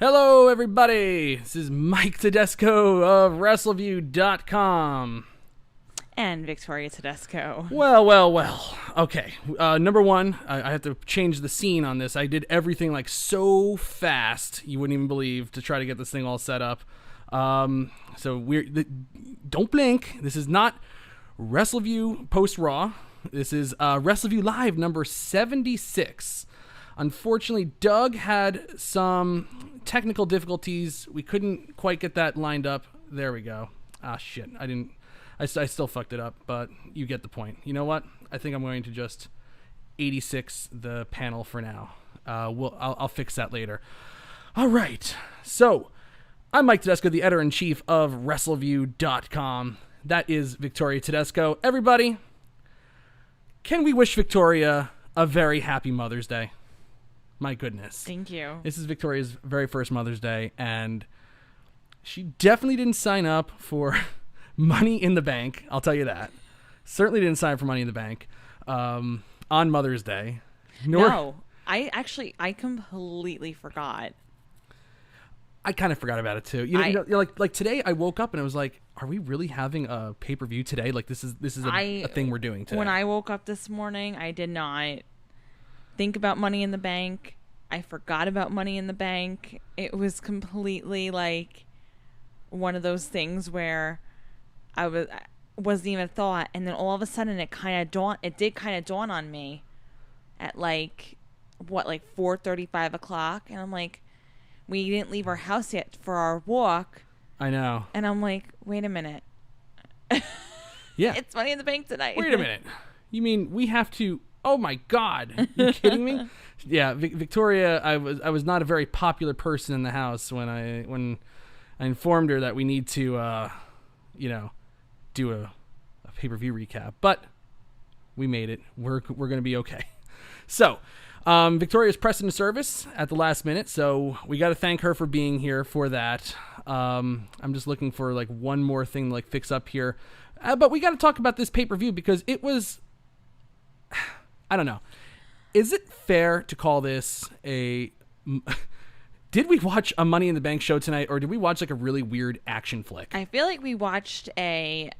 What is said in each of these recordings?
Hello, everybody. This is Mike Tedesco of Wrestleview.com. And Victoria Tedesco. Well. Okay. Number one, I have to change the scene on this. I did everything like so fast, you wouldn't even believe, to try to get this thing all set up. So don't blink. This is not Wrestleview post-Raw. This is Wrestleview Live number 76. Unfortunately, Doug had some technical difficulties. We couldn't quite get that lined up. There we go. Ah, shit. I still fucked it up, but you get the point. You know what? I think I'm going to just 86 the panel for now. I'll fix that later. All right. So, I'm Mike Tedesco, the editor-in-chief of Wrestleview.com. That is Victoria Tedesco. Everybody, can we wish Victoria a very happy Mother's Day? My goodness. Thank you. This is Victoria's very first Mother's Day, and she definitely didn't sign up for Money in the Bank. I'll tell you that. Certainly didn't sign up for Money in the Bank on Mother's Day. No, I completely forgot. I kind of forgot about it too. You know, like today I woke up and I was like, are we really having a pay-per-view today? Like this is a thing we're doing today. When I woke up this morning, I did not think about Money in the Bank. I forgot about Money in the Bank. It was completely like one of those things where I wasn't even a thought, and then all of a sudden it did kind of dawn on me at like 4:30, 5 o'clock, and I'm like, we didn't leave our house yet for our walk. I know. And I'm like, wait a minute. Yeah. It's Money in the Bank tonight. Wait a minute. You mean we have to? Oh my God! Are you kidding me? Yeah, Victoria. I was not a very popular person in the house when I informed her that we need to, do a pay-per-view recap. But we made it. We're gonna be okay. So, Victoria's pressed into service at the last minute, so we got to thank her for being here for that. I'm just looking for like one more thing to like fix up here, but we got to talk about this pay-per-view because it was. I don't know. Is it fair to call this a... Did we watch a Money in the Bank show tonight, or did we watch like a really weird action flick? I feel like we watched a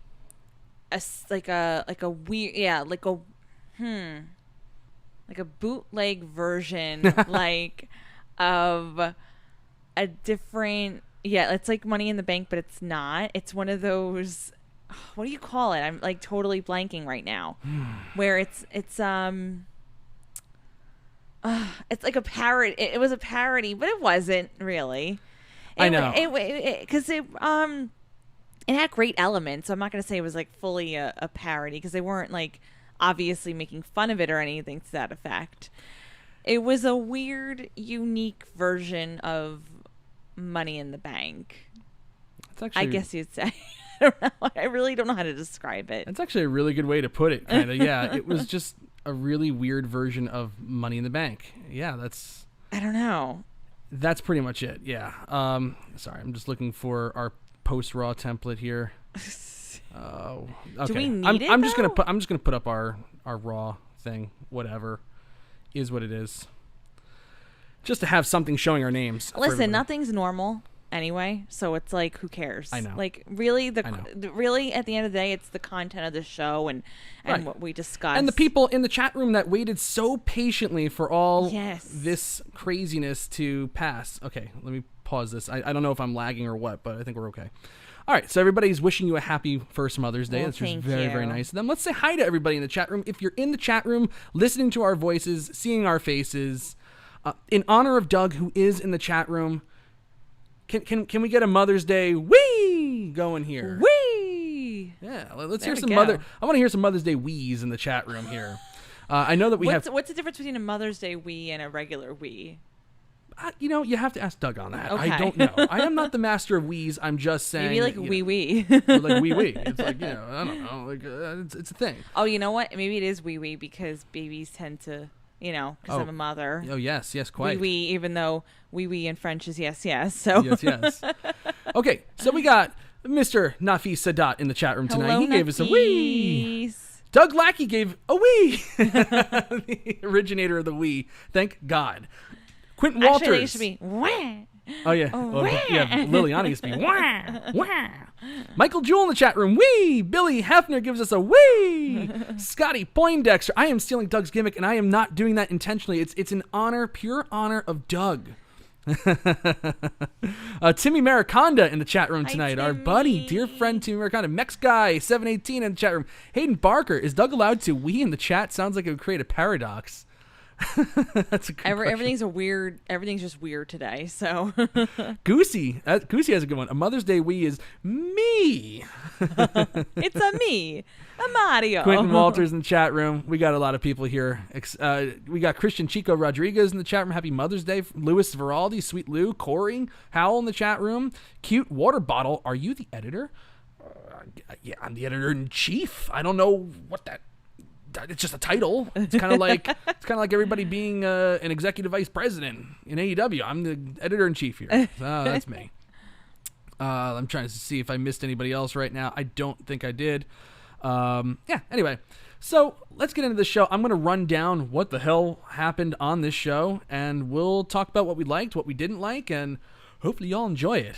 bootleg version like of a different... Yeah, it's like Money in the Bank, but it's not. It's one of those... What do you call it? I'm like totally blanking right now. Where it's like a parody. It was a parody, but it wasn't really. I know. Because it had great elements. So I'm not going to say it was like fully a parody because they weren't like obviously making fun of it or anything to that effect. It was a weird, unique version of Money in the Bank. I guess you'd say. I don't know. I really don't know how to describe it. That's actually a really good way to put it, kind of. Yeah, it was just a really weird version of Money in the Bank. Yeah, that's... I don't know. That's pretty much it, yeah. Sorry, I'm just looking for our post-Raw template here. Oh, okay. Do we need I'm just gonna put up our Raw thing. Whatever. Is what it is. Just to have something showing our names. Listen, nothing's normal. Anyway, so it's like, who cares? I know. Like, really, really, at the end of the day, it's the content of the show and right. What we discuss. And the people in the chat room that waited so patiently for all yes. this craziness to pass. Okay, let me pause this. I don't know if I'm lagging or what, but I think we're okay. All right, so everybody's wishing you a happy first Mother's Day. Well, That's just thank very, you. very nice of them. Let's say hi to everybody in the chat room. If you're in the chat room, listening to our voices, seeing our faces, in honor of Doug, who is in the chat room, Can we get a Mother's Day wee going here? Wee! Yeah, let's hear some I want to hear some Mother's Day wees in the chat room here. I know that What's the difference between a Mother's Day wee and a regular wee? You have to ask Doug on that. Okay. I don't know. I am not the master of wees. I'm just saying. Maybe like wee wee. Like wee wee. It's like, I don't know. Like it's a thing. Oh, you know what? Maybe it is wee wee because babies tend to... because I'm a mother. Oh, yes, quite. Oui, even though oui in French is yes. So Yes. Okay, so we got Mr. Nafis Sadat in the chat room tonight. Hello, He gave us a wee. Doug Lackey gave a wee. The originator of the wee. Thank God. Quentin Walters. Actually, it should be wah. Oh, yeah. Liliana used to be wah, wah. Michael Jewell in the chat room. Wee! Billy Hefner gives us a wee! Scotty Poindexter. I am stealing Doug's gimmick, and I am not doing that intentionally. It's an honor, pure honor of Doug. Timmy Mariconda in the chat room tonight. Our buddy, dear friend Timmy Mariconda. Mex Guy 718 in the chat room. Hayden Barker. Is Doug allowed to wee in the chat? Sounds like it would create a paradox. That's a good Everything's just weird today. So Goosey has a good one. A Mother's Day wee is me. It's a me, a Mario. Quentin Walters in the chat room. We got a lot of people here. We got Christian Chico Rodriguez in the chat room. Happy Mother's Day. Louis Veraldi, Sweet Lou, Corey Howell in the chat room. Cute Water Bottle. Are you the editor? Yeah, I'm the editor in chief. I don't know what that. It's just a title. It's kind of like everybody being an executive vice president in AEW. I'm the editor in chief here. That's me. I'm trying to see if I missed anybody else right now. I don't think I did. Anyway, so let's get into the show. I'm going to run down what the hell happened on this show, and we'll talk about what we liked, what we didn't like, and hopefully y'all enjoy it.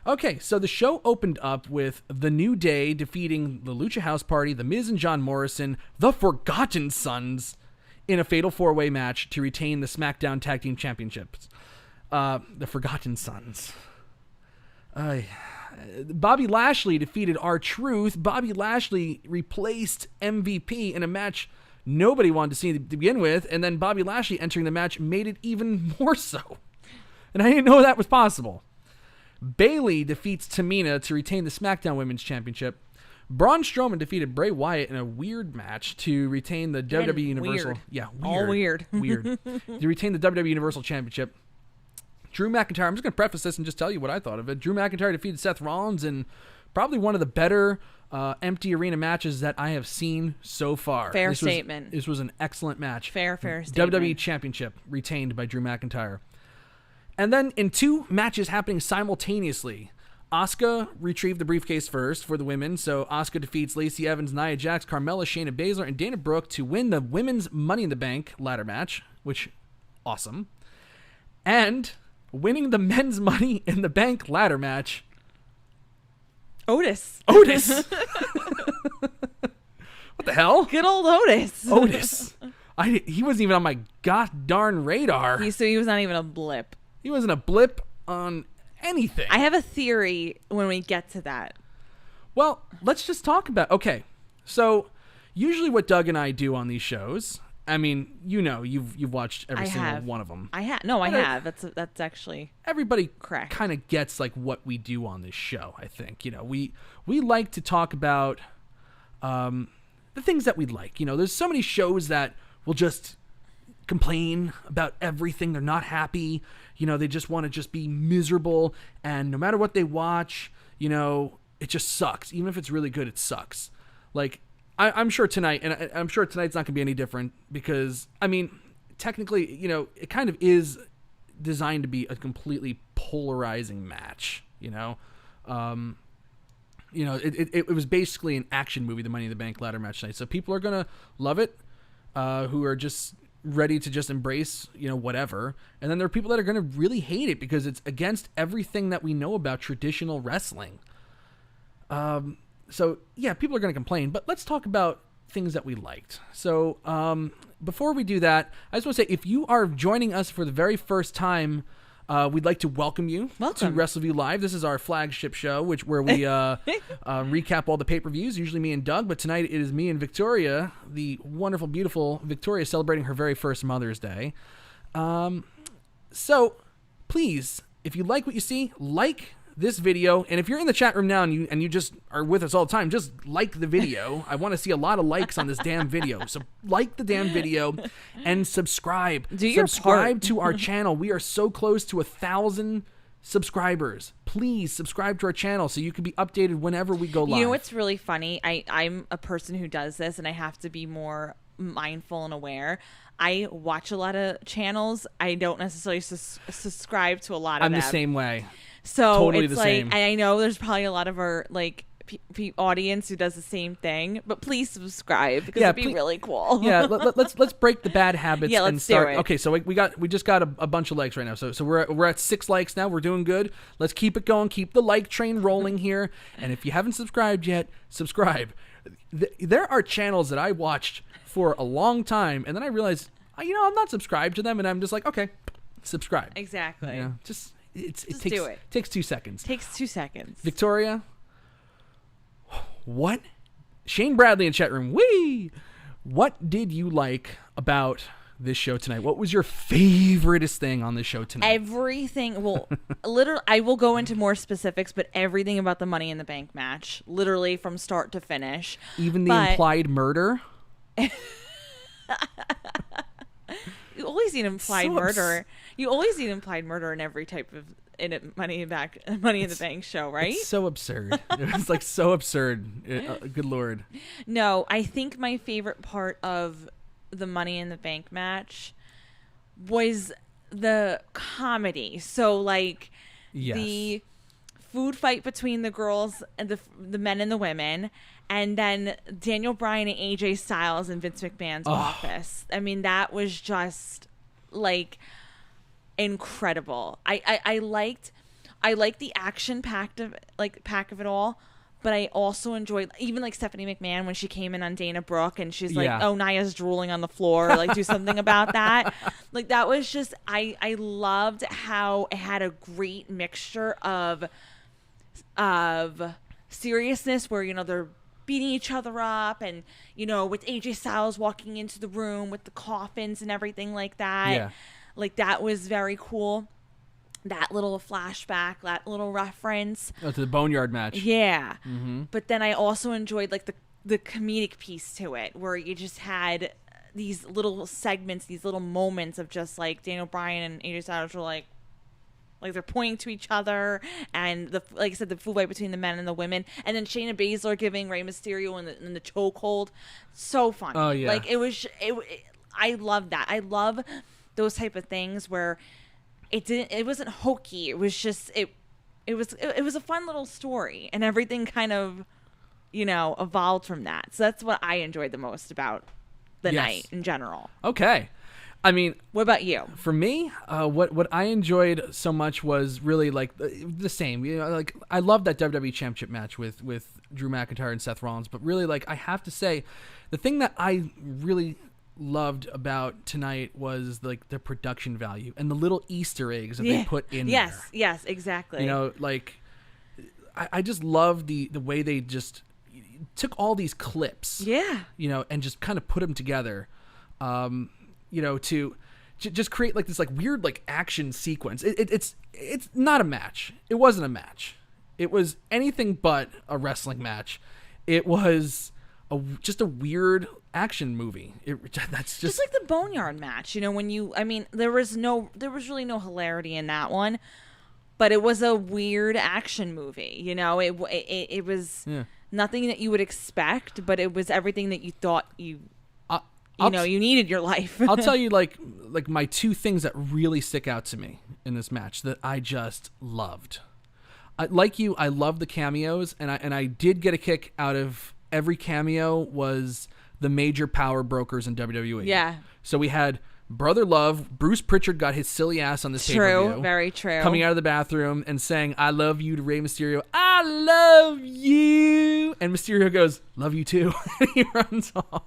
Okay, so the show opened up with The New Day defeating the Lucha House Party, The Miz and John Morrison, the Forgotten Sons, in a fatal four-way match to retain the SmackDown Tag Team Championships. The Forgotten Sons. Bobby Lashley defeated R-Truth. Bobby Lashley replaced MVP in a match nobody wanted to see to begin with, and then Bobby Lashley entering the match made it even more so. And I didn't know that was possible. Bayley defeats Tamina to retain the SmackDown Women's Championship. Braun Strowman defeated Bray Wyatt in a weird match to retain the WWE Universal. Weird. Yeah, weird. All weird. Weird. To retain the WWE Universal Championship. Drew McIntyre. I'm just going to preface this and just tell you what I thought of it. Drew McIntyre defeated Seth Rollins in probably one of the better empty arena matches that I have seen so far. Fair statement. This was an excellent match. Fair statement. WWE Championship retained by Drew McIntyre. And then in two matches happening simultaneously, Asuka retrieved the briefcase first for the women. So Asuka defeats Lacey Evans, Nia Jax, Carmella, Shayna Baszler, and Dana Brooke to win the women's Money in the Bank ladder match, which, awesome. And winning the men's Money in the Bank ladder match, Otis. What the hell? Good old Otis. Otis. He wasn't even on my gosh darn radar. So he was not even a blip. He wasn't a blip on anything. I have a theory when we get to that. Well, let's just talk about. Okay, so usually what Doug and I do on these shows. I mean, you've watched every single one of them. I have. No, I have. That's actually everybody correct. Kind of gets like what we do on this show. I think we like to talk about the things that we like. There's so many shows that will just complain about everything. They're not happy. They just want to just be miserable, and no matter what they watch, it just sucks. Even if it's really good, it sucks. Like, I'm sure tonight, and I'm sure tonight's not going to be any different because, I mean, technically, it kind of is designed to be a completely polarizing match, It was basically an action movie, the Money in the Bank ladder match tonight. So people are going to love it, who are just ready to just embrace, whatever. And then there are people that are going to really hate it because it's against everything that we know about traditional wrestling. So yeah, people are going to complain, but let's talk about things that we liked. So, before we do that, I just want to say, if you are joining us for the very first time, we'd like to welcome you to Wrestleview Live. This is our flagship show, where we recap all the pay-per-views, usually me and Doug, but tonight it is me and Victoria, the wonderful, beautiful Victoria, celebrating her very first Mother's Day. So, please, if you like what you see, like this video, and if you're in the chat room now and you just are with us all the time, just like the video. I want to see a lot of likes on this damn video. So like the damn video and subscribe. Subscribe to our channel. We are so close to 1,000 subscribers. Please subscribe to our channel so you can be updated whenever we go live. You know what's really funny? I'm a person who does this, and I have to be more mindful and aware. I watch a lot of channels. I don't necessarily subscribe to a lot of them. I'm the same way. So totally it's the like, same. I know there's probably a lot of our audience who does the same thing, but please subscribe because it'd be really cool. Yeah, let's break the bad habits and start. Do it. Okay, so we just got a bunch of likes right now. So we're at 6 likes now. We're doing good. Let's keep it going. Keep the like train rolling here. And if you haven't subscribed yet, subscribe. There are channels that I watched for a long time, and then I realized, I'm not subscribed to them, and I'm just like, okay, subscribe. Exactly. It takes 2 seconds. Takes 2 seconds. Victoria, what? Shane Bradley in chat room. What did you like about this show tonight? What was your favoriteest thing on this show tonight? Everything. Well, literally, I will go into more specifics, but everything about the Money in the Bank match, literally from start to finish. Even the implied murder? You always need implied murder. You always need implied murder in every type of Money in the Bank show, right? It's so absurd. It was like so absurd. Good Lord. No, I think my favorite part of the Money in the Bank match was the comedy. So like the food fight between the girls and the men and the women, and then Daniel Bryan and AJ Styles in Vince McMahon's office. I mean, that was just like incredible. I liked the action pack of it all, but I also enjoyed even like Stephanie McMahon when she came in on Dana Brooke and she's like, "Oh, Nia's drooling on the floor. Like, do something about that." Like, that was just I loved how it had a great mixture of seriousness where they're beating each other up, and with AJ Styles walking into the room with the coffins and everything like that. Yeah. Like, that was very cool. That little flashback, that little reference. Oh, to the Boneyard match. Yeah. Mm-hmm. But then I also enjoyed like the comedic piece to it, where you just had these little segments, these little moments of just like Daniel Bryan and AJ Styles were like they're pointing to each other, and like I said, the food fight between the men and the women, and then Shayna Baszler giving Rey Mysterio in the chokehold. So funny. Oh yeah. Like I love that. I love those type of things where it wasn't hokey. It was just it was a fun little story, and everything kind of evolved from that. So that's what I enjoyed the most about the night in general. Okay. I mean, what about you? For me, what I enjoyed so much was really like the same. Like, I love that WWE Championship match with Drew McIntyre and Seth Rollins, but really, like, I have to say, the thing that I really loved about tonight was like the production value and the little Easter eggs that they put in there. Yes, exactly. Like, I just love the way they just took all these clips, and just kind of put them together. To just create like this like weird like action sequence. It's not a match. It wasn't a match. It was anything but a wrestling match. It was just a weird action movie. That's just like the Boneyard match. There was really no hilarity in that one, but it was a weird action movie. It was nothing that you would expect, but it was everything that you thought you needed in your life. I'll tell you like my two things that really stick out to me in this match that I just loved. I love the cameos, and I did get a kick out of every cameo was the major power brokers in WWE. Yeah. So we had Brother Love. Bruce Pritchard got his silly ass on this pay-per-view. True, very true. Coming out of the bathroom and saying, "I love you" to Rey Mysterio. "I love you." And Mysterio goes, "Love you too." And he runs off.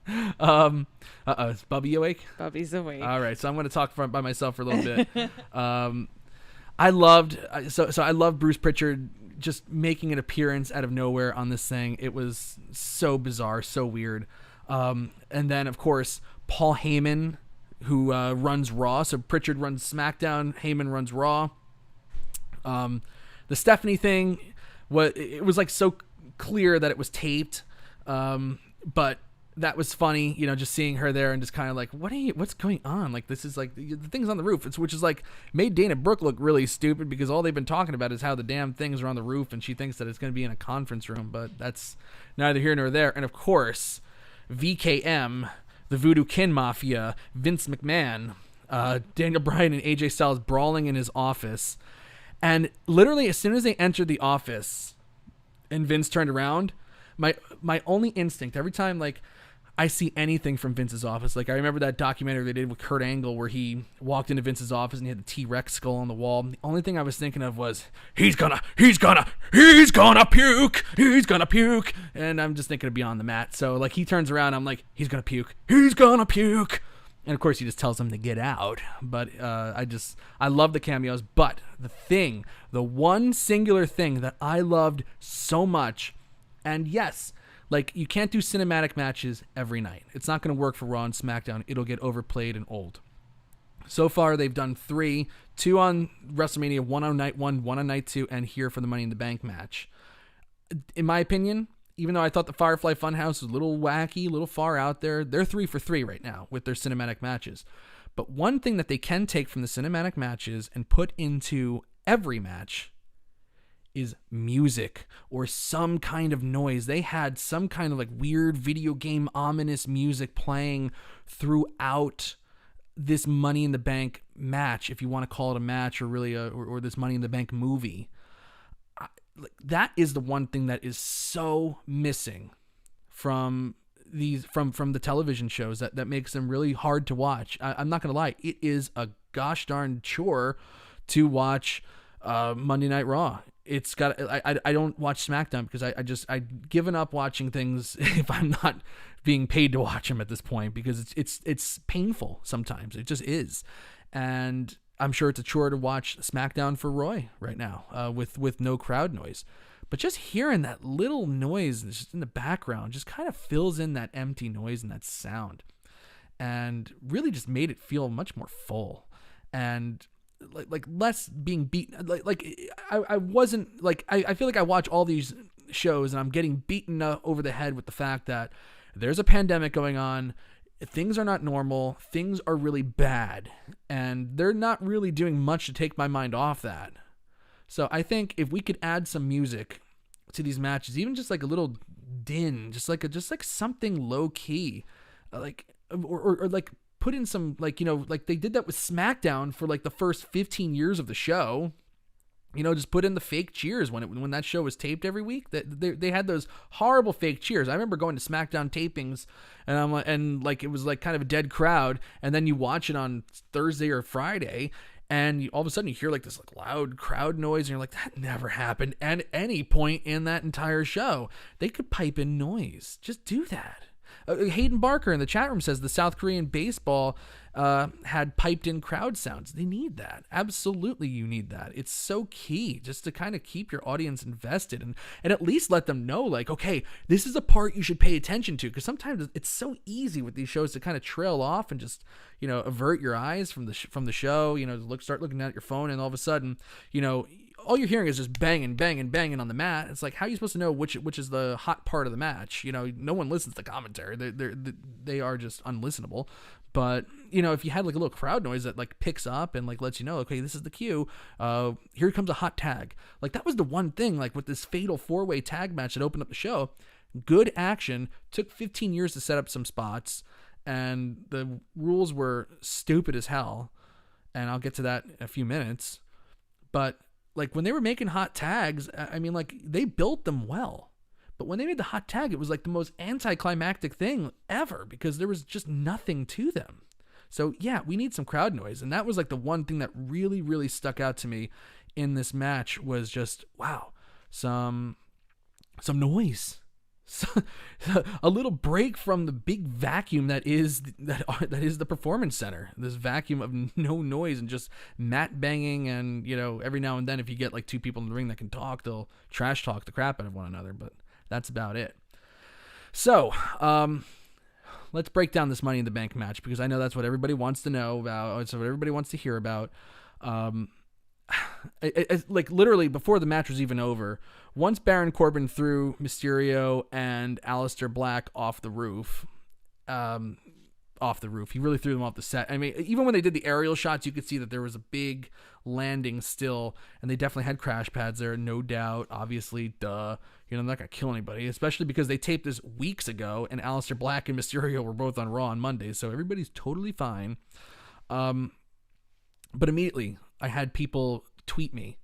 Is Bubby awake? Bubby's awake. All right, so I'm going to talk by myself for a little bit. I loved Bruce Pritchard just making an appearance out of nowhere on this thing. It was so bizarre, so weird. And then of course Paul Heyman, who runs Raw. So Pritchard runs SmackDown, Heyman runs Raw. The Stephanie thing it was like so clear that it was taped, but that was funny, just seeing her there and just kind of like, what's going on? Like, this is like the things on the roof, which is like made Dana Brooke look really stupid because all they've been talking about is how the damn things are on the roof, and she thinks that it's going to be in a conference room, but that's neither here nor there. And of course, VKM, the Voodoo Kin Mafia, Vince McMahon, Daniel Bryan and AJ Styles brawling in his office. And literally as soon as they entered the office, and Vince turned around, my only instinct every time like I see anything from Vince's office, like I remember that documentary they did with Kurt Angle where he walked into Vince's office and he had the T-Rex skull on the wall. The only thing I was thinking of was he's gonna puke, and I'm just thinking of Beyond the Mat. So like he turns around, I'm like he's gonna puke, and of course he just tells him to get out. But I love the cameos. But the one singular thing that I loved so much, and yes, like, you can't do cinematic matches every night. It's not going to work for Raw and SmackDown. It'll get overplayed and old. So far, they've done 3, 2 on WrestleMania, 1 on night 1, 1 on night 2, and here for the Money in the Bank match. In my opinion, even though I thought the Firefly Funhouse was a little wacky, a little far out there, they're 3 for 3 right now with their cinematic matches. But one thing that they can take from the cinematic matches and put into every match is music or some kind of noise. They had some kind of like weird video game ominous music playing throughout this Money in the Bank match, if you want to call it a match or really or this Money in the Bank movie. That is the one thing that is so missing from these from the television shows that makes them really hard to watch. I'm not gonna lie, it is a gosh darn chore to watch Monday Night Raw. It's got. I don't watch SmackDown because I've given up watching things if I'm not being paid to watch them at this point, because it's painful sometimes. It just is, and I'm sure it's a chore to watch SmackDown for Roy right now with no crowd noise. But just hearing that little noise just in the background just kind of fills in that empty noise and that sound, and really just made it feel much more full and like less being beaten. I wasn't like I feel like I watch all these shows and I'm getting beaten over the head with the fact that there's a pandemic going on. Things are not normal. Things are really bad, and they're not really doing much to take my mind off that. So I think if we could add some music to these matches, even just like a little din, just like something low key, like or like put in some, like, you know, like they did that with SmackDown for like the first 15 years of the show. You know, just put in the fake cheers when that show was taped every week. They had those horrible fake cheers. I remember going to SmackDown tapings, and it was like kind of a dead crowd, and then you watch it on Thursday or Friday, and all of a sudden you hear like this like loud crowd noise, and you're like, that never happened at any point in that entire show. They could pipe in noise. Just do that. Hayden Barker in the chat room says the South Korean baseball had piped in crowd sounds. They need that. Absolutely, you need that. It's so key just to kind of keep your audience invested and at least let them know, like, okay, this is a part you should pay attention to, because sometimes it's so easy with these shows to kind of trail off and just, you know, avert your eyes from the show, you know, start looking at your phone, and all of a sudden, you know, all you're hearing is just banging on the mat. It's like, how are you supposed to know which is the hot part of the match? You know, no one listens to commentary. They are just unlistenable. But, you know, if you had like a little crowd noise that like picks up and like lets you know, okay, this is the cue. Here comes a hot tag. Like, that was the one thing, like with this fatal 4-way tag match that opened up the show. Good action. Took 15 years to set up some spots, and the rules were stupid as hell. And I'll get to that in a few minutes. But like when they were making hot tags, I mean, like, they built them well. But when they made the hot tag, it was like the most anticlimactic thing ever, because there was just nothing to them. So yeah, we need some crowd noise. And that was like the one thing that really, really stuck out to me in this match, was just, wow, some noise. A little break from the big vacuum that is the Performance Center. This vacuum of no noise and just mat banging, and, you know, every now and then if you get like two people in the ring that can talk, they'll trash talk the crap out of one another, but that's about it. So, let's break down this Money in the Bank match, because I know that's what everybody wants to know about. It's what everybody wants to hear about. Like literally before the match was even over, once Baron Corbin threw Mysterio and Aleister Black off the roof, he really threw them off the set. I mean, even when they did the aerial shots, you could see that there was a big landing still, and they definitely had crash pads there, no doubt. Obviously, duh. You know, I'm not gonna kill anybody, especially because they taped this weeks ago, and Aleister Black and Mysterio were both on Raw on Monday, so everybody's totally fine. But immediately, I had people tweet me,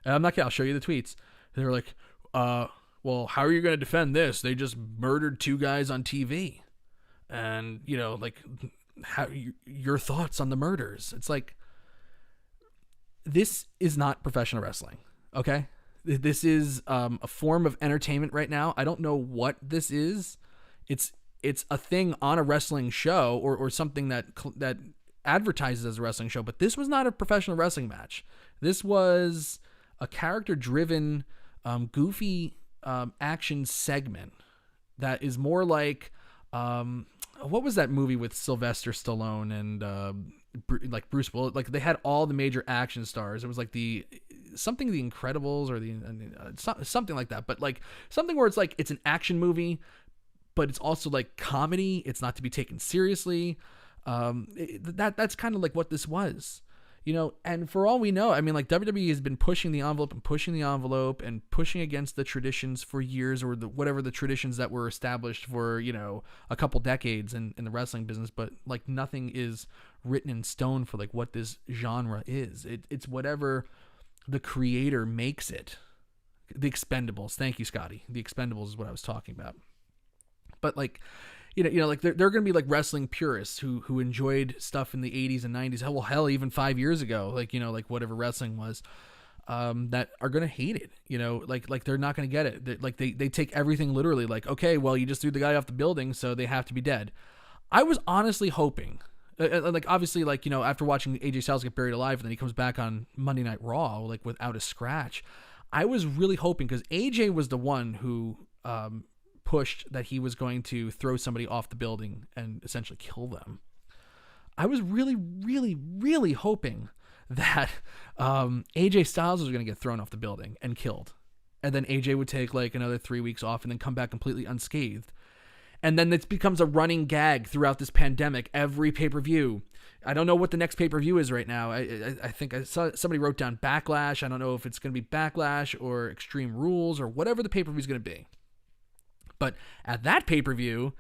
and I'm not kidding, I'll show you the tweets. They were like, well, how are you going to defend this? They just murdered 2 guys on TV. And, you know, like, how your thoughts on the murders? It's like, this is not professional wrestling, okay? This is a form of entertainment right now. I don't know what this is. It's a thing on a wrestling show or something that advertises as a wrestling show, but this was not a professional wrestling match. This was a character-driven, goofy action segment that is more like, what was that movie with Sylvester Stallone and like Bruce Willis? Like, they had all the major action stars. It was like the Incredibles or something like that, but like something where it's like it's an action movie, but it's also like comedy. It's not to be taken seriously. That's kind of like what this was, you know. And for all we know, I mean, like, WWE has been pushing the envelope and pushing against the traditions for years, or whatever the traditions that were established for, you know, a couple decades in the wrestling business. But like, nothing is written in stone for like what this genre is. It's whatever the creator makes it. The Expendables. Thank you, Scotty. The Expendables is what I was talking about. But like, you know, like, they're going to be like wrestling purists who enjoyed stuff in the 80s and 90s. Hell, even 5 years ago, like, you know, like whatever wrestling was, that are going to hate it, you know, like they're not going to get it. They take everything literally, like, okay, well, you just threw the guy off the building, so they have to be dead. I was honestly hoping, like, obviously, like, you know, after watching AJ Styles get buried alive and then he comes back on Monday Night Raw, like, without a scratch, I was really hoping, because AJ was the one who pushed that he was going to throw somebody off the building and essentially kill them. I was really, really, really hoping that AJ Styles was going to get thrown off the building and killed. And then AJ would take like another 3 weeks off and then come back completely unscathed. And then it becomes a running gag throughout this pandemic. Every pay-per-view. I don't know what the next pay-per-view is right now. I think I saw somebody wrote down Backlash. I don't know if it's going to be Backlash or Extreme Rules or whatever the pay-per-view is going to be. But at that pay-per-view,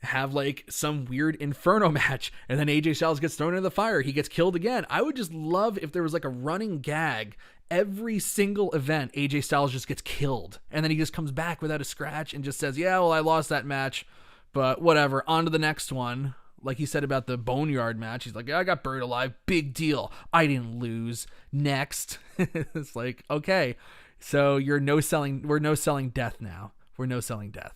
have like some weird Inferno match, and then AJ Styles gets thrown into the fire. He gets killed again. I would just love if there was like a running gag. Every single event, AJ Styles just gets killed, and then he just comes back without a scratch and just says, yeah, well, I lost that match, but whatever, on to the next one. Like he said about the Boneyard match, he's like, yeah, I got buried alive, big deal, I didn't lose, next. It's like, okay, so we're no selling death now. We're no selling death.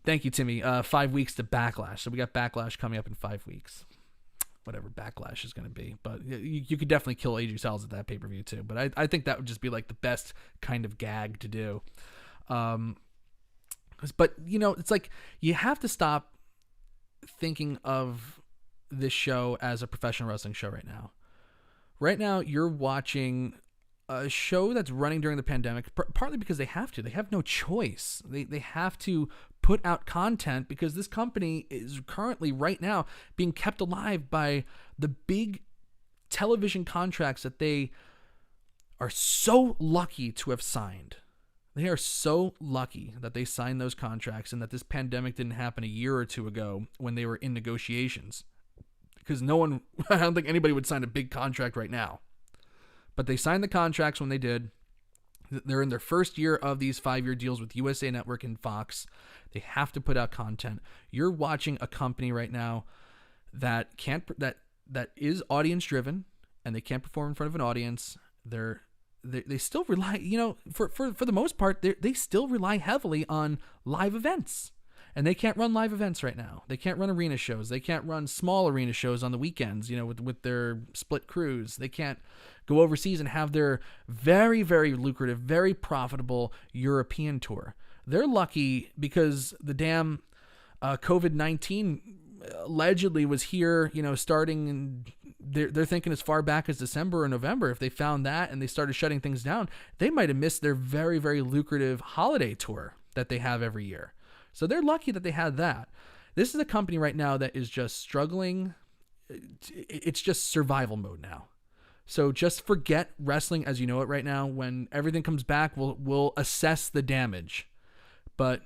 Thank you, Timmy. 5 weeks to Backlash. So we got Backlash coming up in 5 weeks. Whatever Backlash is going to be. But you could definitely kill AJ Styles at that pay-per-view too. But I think that would just be like the best kind of gag to do. But, you know, it's like you have to stop thinking of this show as a professional wrestling show right now. Right now, you're watching a show that's running during the pandemic, partly because they have to. They have no choice. They have to put out content because this company is currently, right now, being kept alive by the big television contracts that they are so lucky to have signed. They are so lucky that they signed those contracts and that this pandemic didn't happen a year or two ago when they were in negotiations. Because I don't think anybody would sign a big contract right now. But they signed the contracts when they did. They're in their first year of these 5-year deals with USA Network and Fox. They have to put out content. You're watching a company right now that is audience driven, and they can't perform in front of an audience. They still rely, you know, for the most part, they still rely heavily on live events. And they can't run live events right now. They can't run arena shows. They can't run small arena shows on the weekends, you know, with their split crews. They can't go overseas and have their very, very lucrative, very profitable European tour. They're lucky because the damn COVID-19 allegedly was here, you know, starting in, they're thinking as far back as December or November. If they found that and they started shutting things down, they might have missed their very, very lucrative holiday tour that they have every year. So they're lucky that they had that. This is a company right now that is just struggling. It's just survival mode now. So just forget wrestling as you know it right now. When everything comes back, we'll assess the damage. But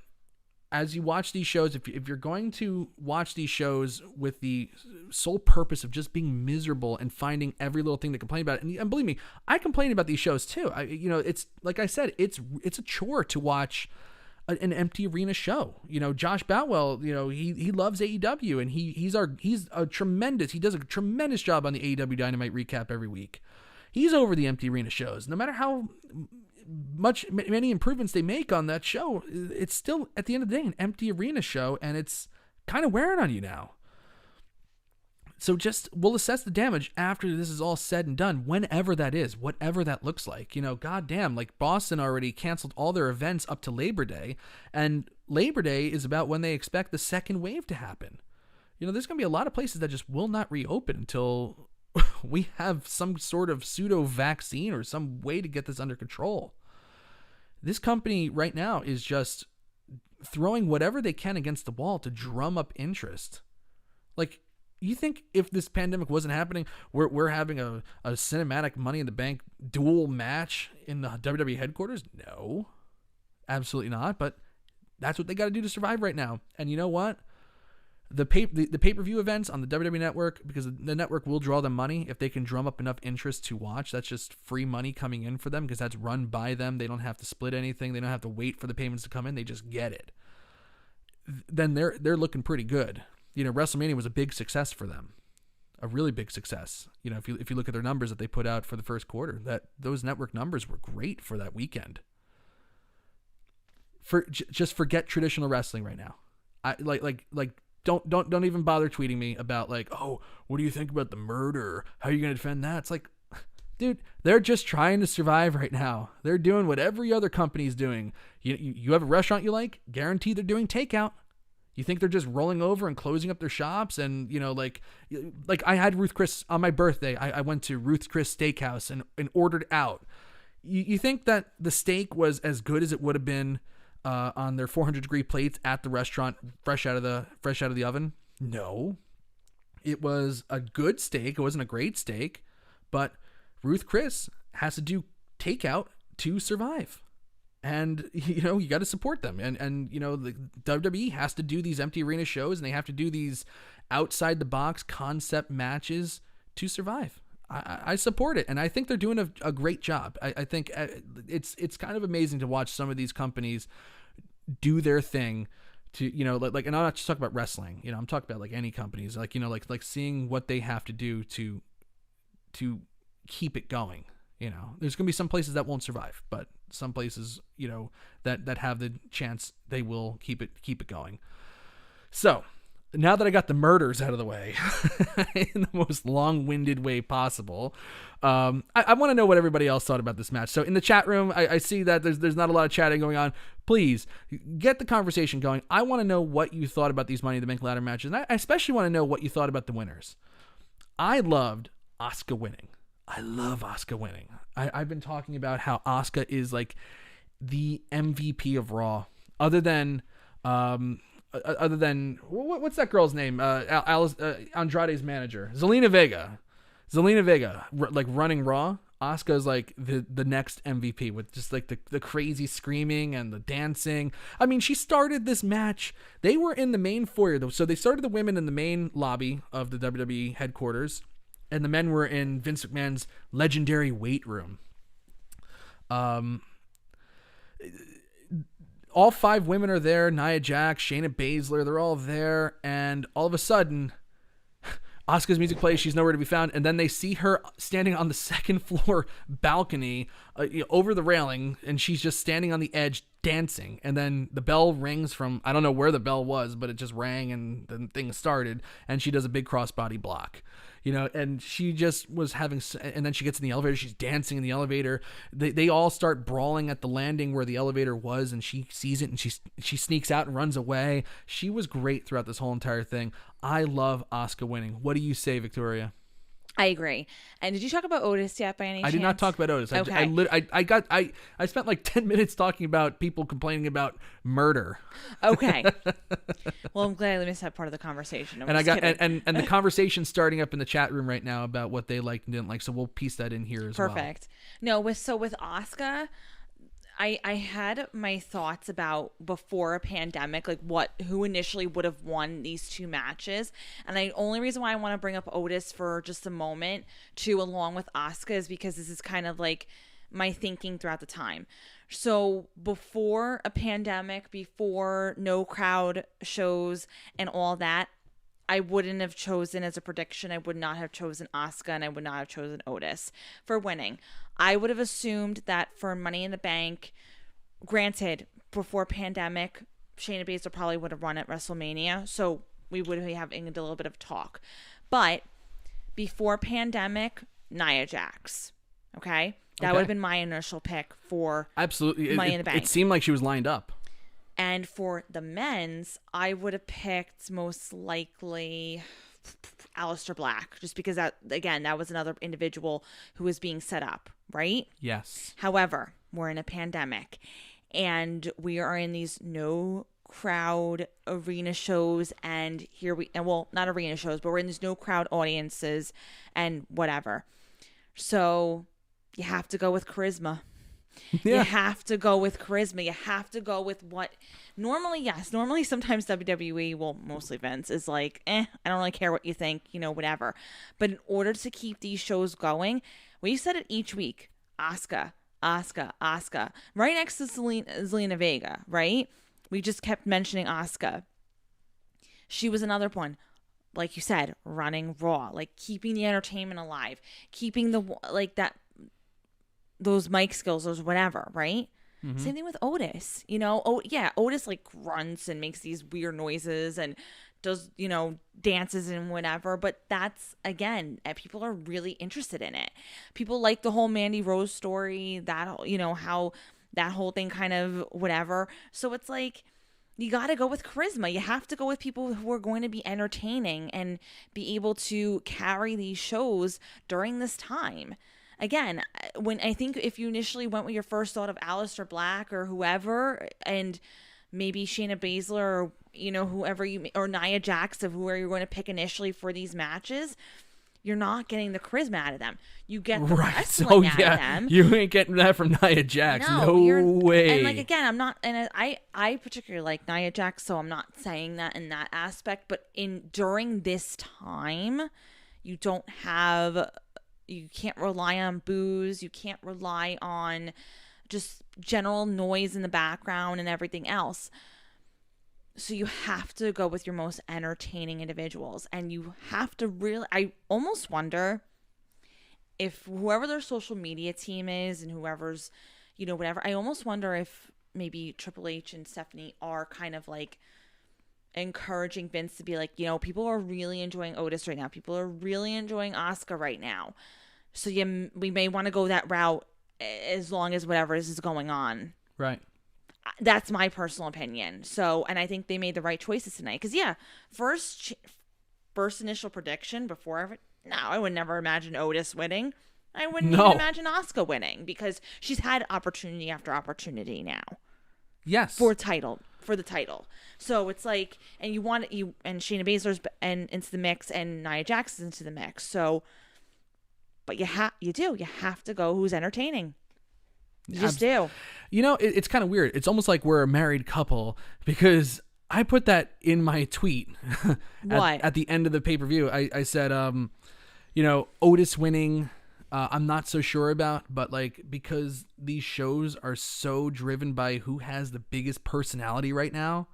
as you watch these shows, if you're going to watch these shows with the sole purpose of just being miserable and finding every little thing to complain about, and believe me, I complain about these shows too. It's like I said, it's a chore to watch an empty arena show. Josh Boutwell, he loves AEW, and he does a tremendous job on the AEW Dynamite recap every week. He's over the empty arena shows. No matter how many improvements they make on that show, it's still at the end of the day an empty arena show, and it's kind of wearing on you now. So we'll assess the damage after this is all said and done, whenever that is, whatever that looks like. Goddamn, like Boston already canceled all their events up to Labor Day, and Labor Day is about when they expect the second wave to happen. There's going to be a lot of places that just will not reopen until we have some sort of pseudo vaccine or some way to get this under control. This company right now is just throwing whatever they can against the wall to drum up interest. Like, you think if this pandemic wasn't happening, we're having a cinematic Money in the Bank dual match in the WWE headquarters? No, absolutely not. But that's what they got to do to survive right now. And you know what? The pay-per-view events on the WWE Network, because the network will draw them money if they can drum up enough interest to watch. That's just free money coming in for them because that's run by them. They don't have to split anything. They don't have to wait for the payments to come in. They just get it. Then they're looking pretty good. WrestleMania was a big success for them, a really big success. If you look at their numbers that they put out for the first quarter, those network numbers were great for that weekend. Just forget traditional wrestling right now. Don't even bother tweeting me about oh, what do you think about the murder? How are you going to defend that? It's like, dude, they're just trying to survive right now. They're doing what every other company's doing. You have a restaurant you like, guaranteed they're doing takeout. You think they're just rolling over and closing up their shops? And, like I had Ruth Chris on my birthday. I went to Ruth Chris Steakhouse and ordered out. You think that the steak was as good as it would have been on their 400-degree plates at the restaurant, fresh out of the oven? No. It was a good steak. It wasn't a great steak, but Ruth Chris has to do takeout to survive. And, you got to support them. And the WWE has to do these empty arena shows, and they have to do these outside the box concept matches to survive. I support it, and I think they're doing a great job. I think it's kind of amazing to watch some of these companies do their thing to, and I'm not just talking about wrestling, I'm talking about any companies, like seeing what they have to do to keep it going. There's going to be some places that won't survive, but some places, that have the chance they will keep it going. So now that I got the murders out of the way in the most long-winded way possible, I want to know what everybody else thought about this match. So in the chat room, I see that there's not a lot of chatting going on. Please get the conversation going. I want to know what you thought about these Money in the Bank ladder matches, and I especially want to know what you thought about the winners. I loved Asuka winning. I love Asuka winning. I've been talking about how Asuka is like the MVP of Raw, other than what's that girl's name? Andrade's manager, Zelina Vega. Running Raw. Asuka is like the next MVP with just like the crazy screaming and the dancing. I mean, she started this match. They were in the main foyer though, so they started the women in the main lobby of the WWE headquarters, and the men were in Vince McMahon's legendary weight room. All 5 women are there. Nia Jax, Shayna Baszler, they're all there. And all of a sudden, Asuka's music plays. She's nowhere to be found. And then they see her standing on the second floor balcony over the railing. And she's just standing on the edge dancing. And then the bell rings from, I don't know where the bell was, but it just rang and the thing started. And she does a big crossbody block. And she just was having, and then she gets in the elevator, she's dancing in the elevator. They all start brawling at the landing where the elevator was, and she sees it, and she sneaks out and runs away. She was great throughout this whole entire thing. I love Asuka winning. What do you say, Victoria? I agree. And did you talk about Otis yet by any chance? I did not talk about Otis. Okay. I spent like 10 minutes talking about people complaining about murder. Okay. Well, I'm glad I missed that part of the conversation. And the conversation starting up in the chat room right now about what they liked and didn't like. So we'll piece that in here as well. Perfect. No, with Asuka, I had my thoughts about before a pandemic, like who initially would have won these two matches. And the only reason why I want to bring up Otis for just a moment too, along with Asuka, is because this is kind of like my thinking throughout the time. So before a pandemic, before no crowd shows and all that, I wouldn't have chosen as a prediction. I would not have chosen Asuka, and I would not have chosen Otis for winning. I would have assumed that for Money in the Bank, granted, before pandemic, Shayna Baszler probably would have won at WrestleMania, so we would be having a little bit of talk. But before pandemic, Nia Jax. Okay? That would have been my initial pick for absolutely Money in the Bank. It seemed like she was lined up. And for the men's, I would have picked most likely Aleister Black, just because that was another individual who was being set up, right? Yes. However, we're in a pandemic, and we are in these no crowd arena shows, and not arena shows, but we're in these no crowd audiences and whatever. So you have to go with charisma. Yeah. You have to go with charisma. You have to go with what normally sometimes WWE, well, mostly Vince, is like, I don't really care what you think, whatever. But in order to keep these shows going, we said it each week, Asuka, right next to Zelina Vega, right? We just kept mentioning Asuka. She was another one, like you said, running Raw, like keeping the entertainment alive, keeping those mic skills, those whatever, right? Mm-hmm. Same thing with Otis. Otis like grunts and makes these weird noises and does, dances and whatever. But that's, again, people are really interested in it. People like the whole Mandy Rose story, that, how that whole thing kind of whatever. So it's like, you got to go with charisma. You have to go with people who are going to be entertaining and be able to carry these shows during this time. Again, when I think if you initially went with your first thought of Aleister Black or whoever, and maybe Shayna Baszler or whoever or Nia Jax, of whoever you're going to pick initially for these matches, you're not getting the charisma out of them. You get the wrestling out of them. You ain't getting that from Nia Jax. No way. And again, I'm not, and I particularly like Nia Jax, so I'm not saying that in that aspect. But during this time, you can't rely on boos. You can't rely on just general noise in the background and everything else. So you have to go with your most entertaining individuals. And you have to really, I almost wonder if whoever their social media team is and whoever's, whatever, I almost wonder if maybe Triple H and Stephanie are kind of like encouraging Vince to be like, people are really enjoying Otis right now. People are really enjoying Asuka right now. So we may want to go that route as long as whatever is going on. Right. That's my personal opinion. So, and I think they made the right choices tonight. Because, first initial prediction I would never imagine Otis winning. I wouldn't even imagine Asuka winning because she's had opportunity after opportunity now. Yes. For the title. So it's like, and and Shayna Baszler's into the mix and Nia Jax is into the mix. So, but you have to go who's entertaining. You just do. It's kind of weird. It's almost like we're a married couple because I put that in my tweet at the end of the pay-per-view. I said, Otis winning, I'm not so sure about, but because these shows are so driven by who has the biggest personality right now.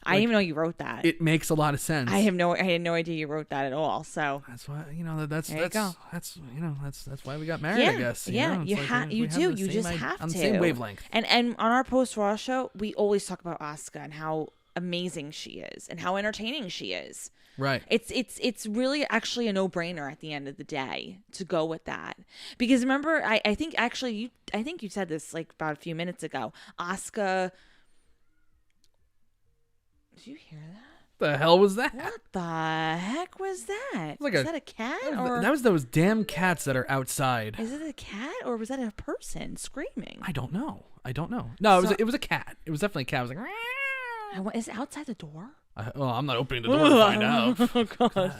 I didn't even know you wrote that. It makes a lot of sense. I had no idea you wrote that at all. So that's why that's why we got married. I guess. You just have to on the same wavelength. And on our post Raw show, we always talk about Asuka and how amazing she is and how entertaining she is. Right. It's really actually a no-brainer at the end of the day to go with that. Because remember, I think you said this about a few minutes ago. Asuka. Did you hear that? The hell was that? What the heck was that? Was that a cat? That was those damn cats that are outside. Is it a cat or was that a person screaming? I don't know. No, it was a cat. It was definitely a cat. I was like, is it outside the door? I'm not opening the door to find out. Oh God.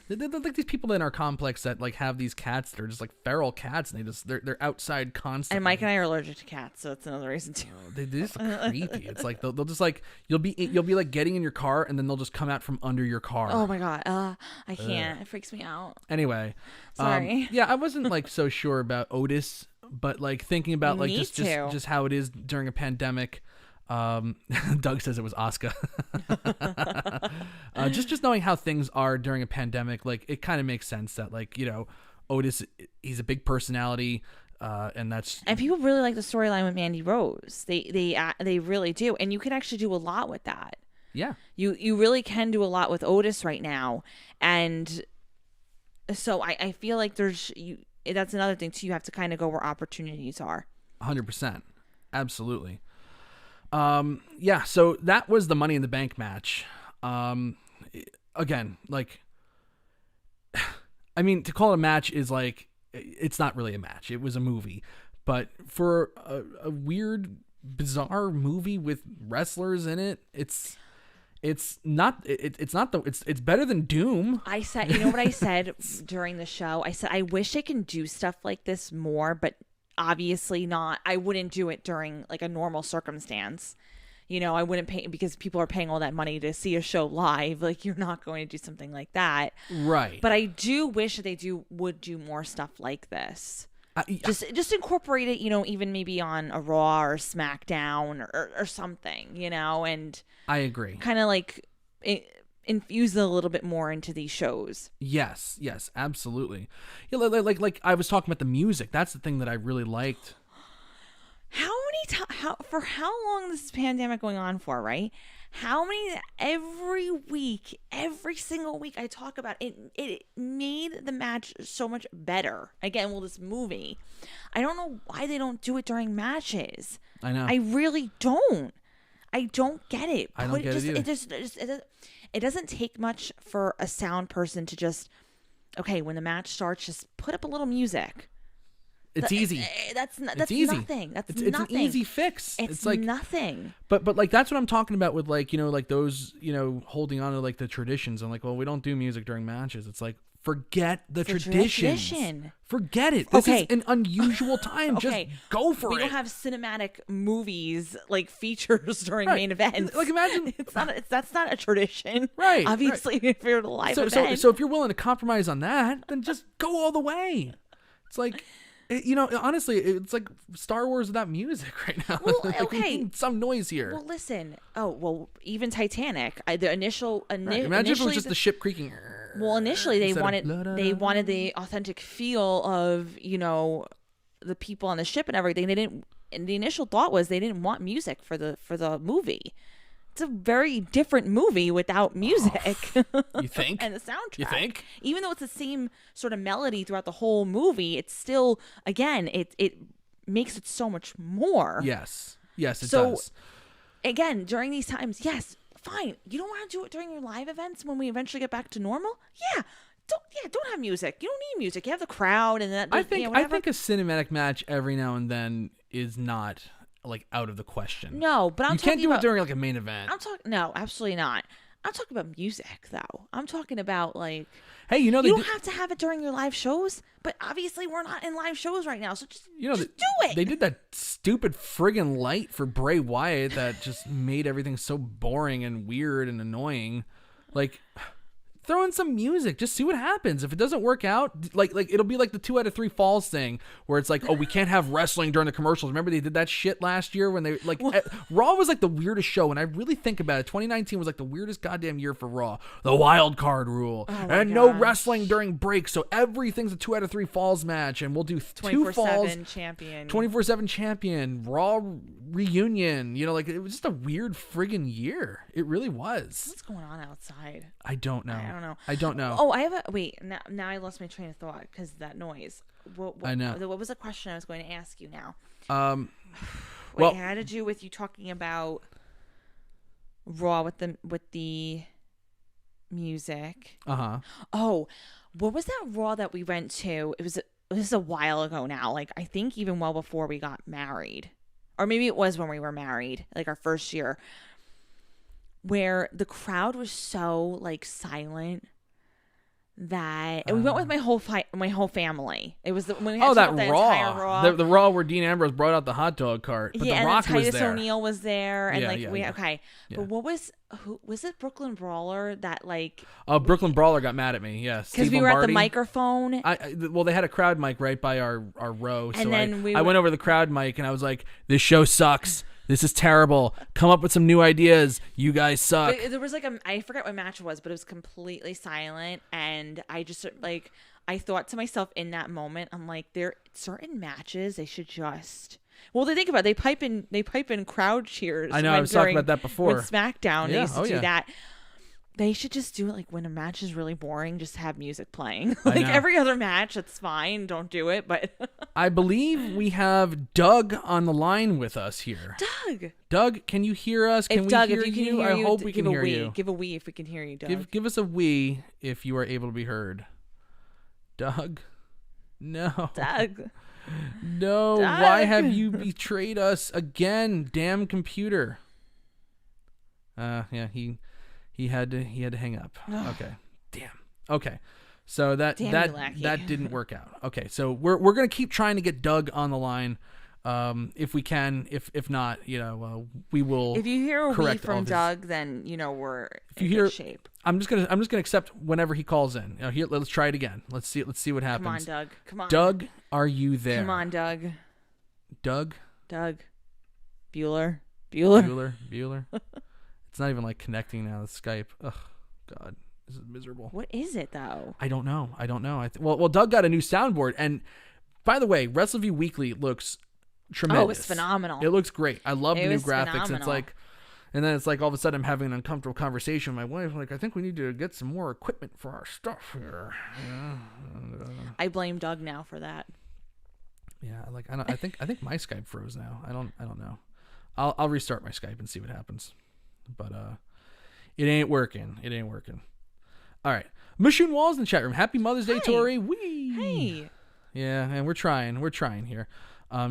They're like these people in our complex that like have these cats that are just like feral cats, and they're outside constantly. And Mike and I are allergic to cats, so that's another reason too. They just look creepy. It's like they'll just like you'll be like getting in your car, and then they'll just come out from under your car. Oh my God, I can't. It freaks me out. Anyway, Sorry. Yeah, I wasn't like so sure about Otis, but like thinking about like just how it is during a pandemic. Doug says it was Asuka. Just knowing how things are during a pandemic, like it kind of makes sense that like, you know, Otis, he's a big personality, and people really like the storyline with Mandy Rose. They really do, and you can actually do a lot with that. Yeah, you really can do a lot with Otis right now, and so I feel like that's another thing too. You have to kind of go where opportunities are. 100%, absolutely. Yeah, so that was the Money in the Bank match. Again, like, I mean, to call it a match is like, it's not really a match. It was a movie, but for a weird, bizarre movie with wrestlers in it, it's better than Doom. I said, you know what I said during the show? I said, I wish I can do stuff like this more, but obviously not. I wouldn't do it during like a normal circumstance. You know, I wouldn't pay because people are paying all that money to see a show live. Like, you're not going to do something like that. Right. But I do wish that they would do more stuff like this. Just incorporate it, you know, even maybe on a Raw or SmackDown or something, you know, and I agree. Kind of like infuse it a little bit more into these shows. Yes, absolutely. Yeah, like I was talking about the music. That's the thing that I really liked. For how long is this pandemic going on for, right? How many every single week I talk about it. It made the match so much better. Again, this movie. I don't know why they don't do it during matches. I know. I really don't. I don't get it. I don't get it either. It doesn't take much for a sound person to just, okay, when the match starts, just put up a little music. It's easy. That's easy. Nothing. It's nothing. An easy fix. It's like nothing. But like that's what I'm talking about with like, you know, like those, you know, holding on to like the traditions. I'm like, well, we don't do music during matches. It's like, forget the traditions. Forget it. This is an unusual time. Okay. Just go for it. We don't have cinematic movies like features during main events. Like imagine that's not a tradition. Right. Obviously, right. If you're a live event. So if you're willing to compromise on that, then just go all the way. It's like, you know, honestly, it's like Star Wars without music right now. Well, like, okay. We need some noise here. Well, listen. Even Titanic. The initial. Right. Imagine if it was just the ship creaking. Well, initially they wanted the authentic feel of, you know, the people on the ship and everything. They didn't. And the initial thought was they didn't want music for the movie. It's a very different movie without music. You think? And the soundtrack. You think? Even though it's the same sort of melody throughout the whole movie, it's still, again, it makes it so much more. Yes, it does. Again, during these times, yes, fine. You don't want to do it during your live events when we eventually get back to normal? Yeah. Don't have music. You don't need music. You have the crowd and that. I think a cinematic match every now and then is not like out of the question. No, but you can't do it during like a main event. No, absolutely not. I'm talking about music though. I'm talking about like, hey, you know, you don't have to have it during your live shows, but obviously we're not in live shows right now, so just do it. They did that stupid friggin' light for Bray Wyatt that just made everything so boring and weird and annoying. Like, throw in some music. Just see what happens. If it doesn't work out, like it'll be like the 2 out of 3 falls thing, where it's like, oh, we can't have wrestling during the commercials. Remember they did that shit last year when they like Raw was like the weirdest show. And I really think about it, 2019 was like the weirdest goddamn year for Raw. The wild card rule and no wrestling during breaks, so everything's a 2 out of 3 falls match, and we'll do 2 falls. 24/7 champion. Raw reunion. You know, like it was just a weird friggin' year. It really was. What's going on outside? I don't know. I don't know. Oh, I have now I lost my train of thought because of that noise. I know. What was the question I was going to ask you now? It had to do with you talking about Raw with the music. Oh, what was that Raw that we went to? This is a while ago now. Like I think even well before we got married, or maybe it was when we were married, like our first year. where the crowd was so like silent that and we went with my whole family. It was when we had to that go the Raw. entire Raw. The Raw where Dean Ambrose brought out the hot dog cart, but yeah, The Rock and Titus was there. O'Neil was there, and Yeah. But what was it? Brooklyn Brawler that like? Oh, Brooklyn Brawler got mad at me. Yes, because we were at the microphone. Well, they had a crowd mic right by our row, so then I went over the crowd mic and I was like, "This show sucks. This is terrible. Come up with some new ideas. You guys suck." There was like I forget what match it was, but it was completely silent, and I just like I thought to myself in that moment, I'm like, there certain matches they should just. Well, they think about it, they pipe in crowd cheers. I know. I was talking about that before. With SmackDown, they used to do yeah. that. They should just do it like when a match is really boring, just have music playing. Like every other match, that's fine. Don't do it, but I believe we have Doug on the line with us here. Doug, can you hear us? Can we hear you? I hope we can hear you. Give a wee if we can hear you, Doug. Give us a wee if you are able to be heard. Doug? No. Doug. No. Doug. Why have you betrayed us again? Damn computer. Yeah, he had to hang up. Okay. Damn. Okay. So that didn't work out. Okay. So we're going to keep trying to get Doug on the line if we can. If not, we will. If you hear a wee from Doug, then we're in good shape. I'm just gonna accept whenever he calls in. Here, let's try it again. Let's see what happens. Come on, Doug. Come on. Doug, are you there? Come on, Doug. Doug. Bueller. It's not even like connecting now with Skype. Ugh, God, this is miserable. What is it though? I don't know. Well, Doug got a new soundboard, and by the way, Wrestleview Weekly looks tremendous. Oh, it's phenomenal. It looks great. I love the new graphics. Phenomenal. It's like, and then it's like all of a sudden I'm having an uncomfortable conversation with my wife. Like, I think we need to get some more equipment for our stuff here. I blame Doug now for that. Yeah, like I think my Skype froze now. I don't know. I'll restart my Skype and see what happens. But it ain't working. All right. Machine Walls in the chat room. Happy Mother's Day, Tori. Wee. Hey. Yeah, and we're trying here.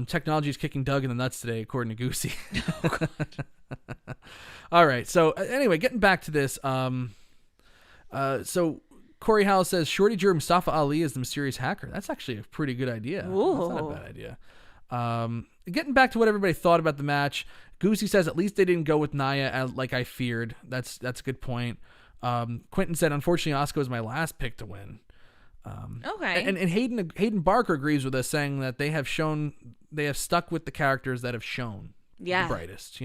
Technology is kicking Doug in the nuts today, according to Goosey. Oh, God. All right. So anyway, getting back to this. So Corey Howell says Shorty Drew Mustafa Ali is the mysterious hacker. That's actually a pretty good idea. Ooh. That's not a bad idea. Getting back to what everybody thought about the match, Goosey says at least they didn't go with Nia like I feared. That's a good point. Quentin said, unfortunately, Asuka was my last pick to win. Okay. And Hayden Barker agrees with us, saying that they have stuck with the characters that have shown the brightest.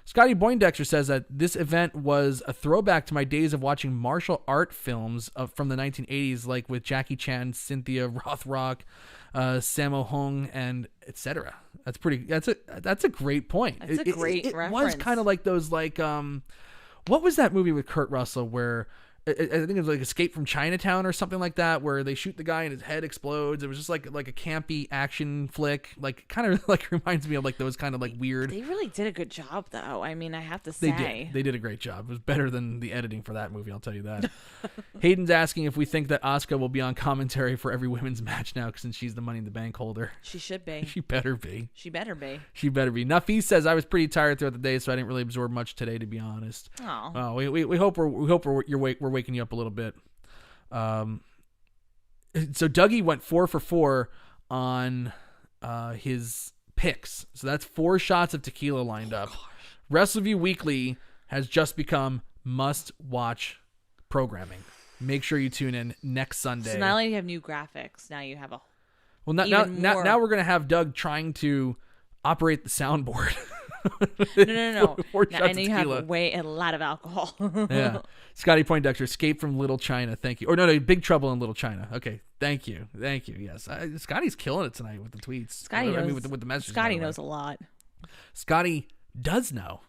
Scotty Boindexter says that this event was a throwback to my days of watching martial art films from the 1980s, like with Jackie Chan, Cynthia Rothrock, Sammo Hung, and etc. That's a great point. That's a great reference. It was kind of like those what was that movie with Kurt Russell where I think it was like Escape from Chinatown or something like that, where they shoot the guy and his head explodes. It was just like a campy action flick, like kind of like reminds me of like those kind of like weird. They really did a good job, though. I mean, I have to say they did a great job. It was better than the editing for that movie, I'll tell you that. Hayden's asking if we think that Asuka will be on commentary for every women's match now, since she's the Money in the Bank holder. She should be. She better be. She better be. Nafis says I was pretty tired throughout the day, so I didn't really absorb much today, to be honest. Oh, we hope we're waking you up a little bit. So Dougie went 4 for 4 on his picks. So that's 4 shots of tequila lined up. Wrestleview Weekly has just become must-watch programming. Make sure you tune in next Sunday. So not only do you have new graphics, now you have a now we're gonna have Doug trying to operate the soundboard. No. And you have a lot of alcohol. Yeah. Scotty Poindexter, Escape from Little China. Thank you. Or no, Big Trouble in Little China. Okay. Thank you. Yes. Scotty's killing it tonight with the tweets. Scotty knows. With the messages. Scotty knows a lot. Scotty does know.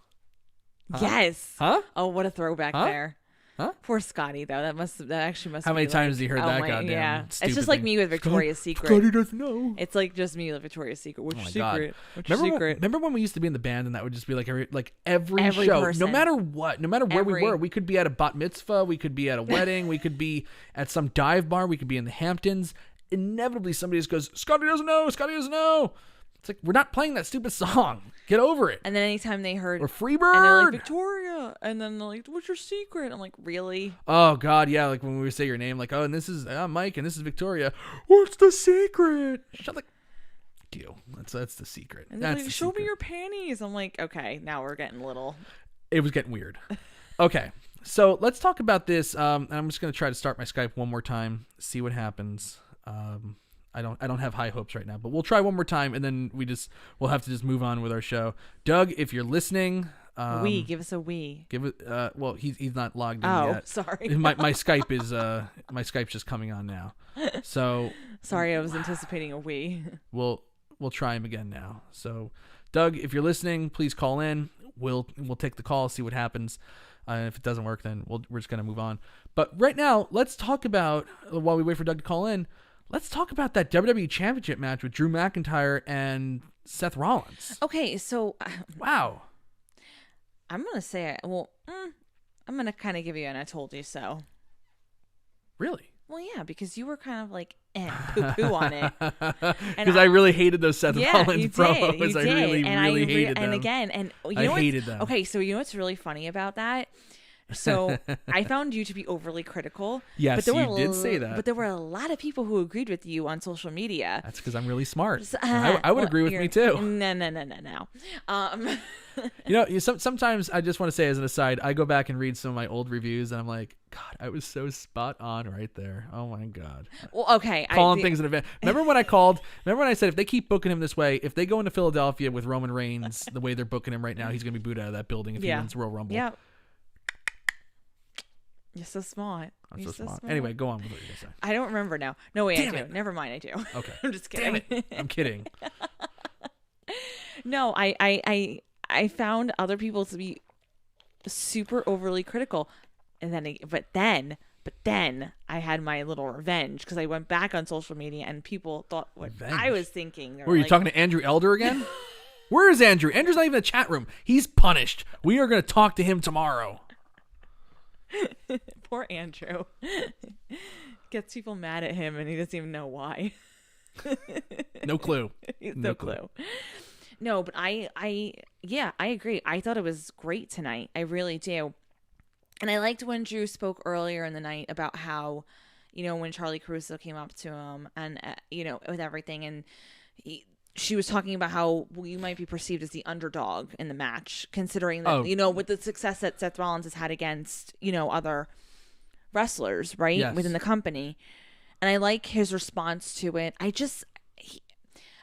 Yes. Huh? Oh, what a throwback there. Huh? Poor Scotty, though. That actually must. How many times has he heard that? Yeah, goddamn it's stupid just like thing. me with Victoria's Secret. Scotty doesn't know. It's like just me with Victoria's Secret. Which secret? Which remember, secret? Remember when we used to be in the band and that would just be like every show, person. no matter what, no matter where we were, we could be at a bat mitzvah, we could be at a wedding, we could be at some dive bar, we could be in the Hamptons. Inevitably, somebody just goes, Scotty doesn't know. It's like, we're not playing that stupid song. Get over it. And then anytime they heard or Freebird, and they're like, Victoria, and then they're like, what's your secret? I'm like, really? Oh God, yeah. Like when we would say your name, like, oh, and this is Mike, and this is Victoria. What's the secret? Shut like, you. That's the secret. And they're like, show me your panties. I'm like, okay, now we're getting little. It was getting weird. Okay, so let's talk about this. I'm just gonna try to start my Skype one more time, see what happens. I don't have high hopes right now, but we'll try one more time, and then we'll have to just move on with our show. Doug, if you're listening, give us a wee. Give it. Well, he's not logged in yet. Oh, sorry. my Skype is my Skype's just coming on now. So sorry, I was anticipating a wee. We'll try him again now. So, Doug, if you're listening, please call in. We'll take the call, see what happens. If it doesn't work, then we're just gonna move on. But right now, let's talk about, while we wait for Doug to call in, let's talk about that WWE Championship match with Drew McIntyre and Seth Rollins. Okay, so wow, I'm gonna say, I'm gonna kind of give you an "I told you so." Really? Well, yeah, because you were kind of like poo-poo on it. Because I really hated those Seth Rollins promos. You did. I really hated them. And again, I hated them. Okay, so you know what's really funny about that? So I found you to be overly critical. Yes, but you did say that. But there were a lot of people who agreed with you on social media. That's because I'm really smart. So, I would agree with me too. No. Sometimes I just want to say as an aside, I go back and read some of my old reviews, and I'm like, God, I was so spot on right there. Oh my God. Well, okay. Calling things in advance. Remember when I said if they keep booking him this way, if they go into Philadelphia with Roman Reigns the way they're booking him right now, he's going to be booed out of that building if he wins Royal Rumble. Yeah. You're so smart. I'm so smart. Anyway, go on with what you're going to say. I don't remember now. No, wait, Damn I do. it. Never mind, I do. Okay. I'm just kidding. Damn it. I'm kidding. No, I found other people to be super overly critical, and then I had my little revenge because I went back on social media and people thought what revenge. I was thinking. Were you talking to Andrew Elder again? Where is Andrew? Andrew's not even in the chat room. He's punished. We are going to talk to him tomorrow. Poor Andrew. Gets people mad at him and he doesn't even know why. No clue. No clue. No, but I agree. I thought it was great tonight. I really do. And I liked when Drew spoke earlier in the night about how, when Charlie Caruso came up to him and, with everything. And she was talking about how you might be perceived as the underdog in the match, considering that, with the success that Seth Rollins has had against, other wrestlers, right? Yes. Within the company. And I like his response to it. I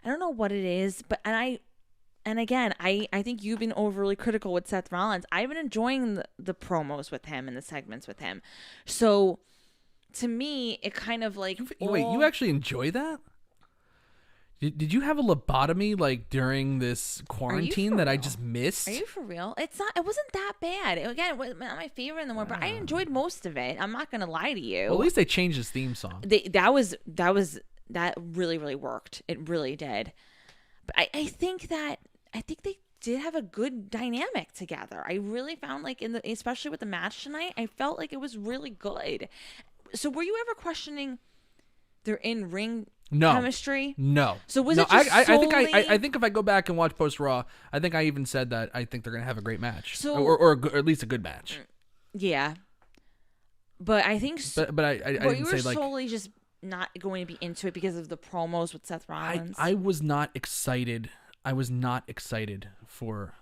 don't know what it is, but, and again, I think you've been overly critical with Seth Rollins. I've been enjoying the promos with him and the segments with him. So, to me, it kind of like... Wait, you actually enjoy that? Did you have a lobotomy during this quarantine that I just missed? Are you for real? It wasn't that bad. Again, it wasn't my favorite in the world, but I enjoyed most of it. I'm not going to lie to you. Well, at least they changed his theme song. That really, really worked. It really did. But I think they did have a good dynamic together. I really found especially with the match tonight, I felt like it was really good. So were you ever questioning their in-ring chemistry? No. So was it just solely... I think if I go back and watch Post Raw, I think I even said that I think they're going to have a great match. Or at least a good match. Yeah. But I think... But I didn't say you were solely just not going to be into it because of the promos with Seth Rollins? I was not excited. I was not excited for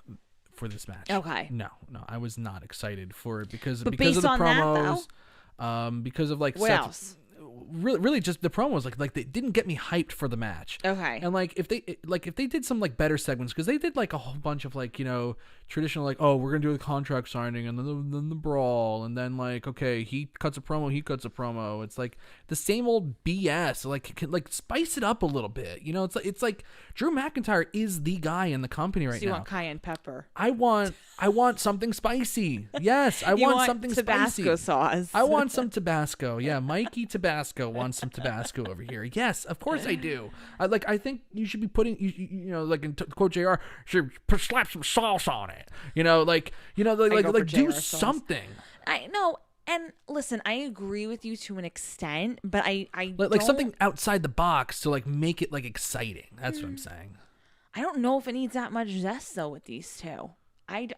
this match. Okay. No, I was not excited for it because of the promos. Because of what Seth, else? Really just the promos like they didn't get me hyped for the match. Okay. And if they did some better segments, because they did a whole bunch of traditional we're gonna do the contract signing and then the brawl and then okay, he cuts a promo. It's the same old BS. Spice it up a little bit. It's like Drew McIntyre is the guy in the company right now. You want cayenne pepper? I want something spicy. Yes, I want something Tabasco spicy. Sauce. I want some Tabasco. Yeah, Mikey Tabasco wants some Tabasco over here. Yes, of course I do. I think you should be putting in quote JR, should slap some sauce on it. Do something. I know. And listen, I agree with you to an extent, but I something outside the box to make it exciting. That's what I'm saying. I don't know if it needs that much zest though with these two. I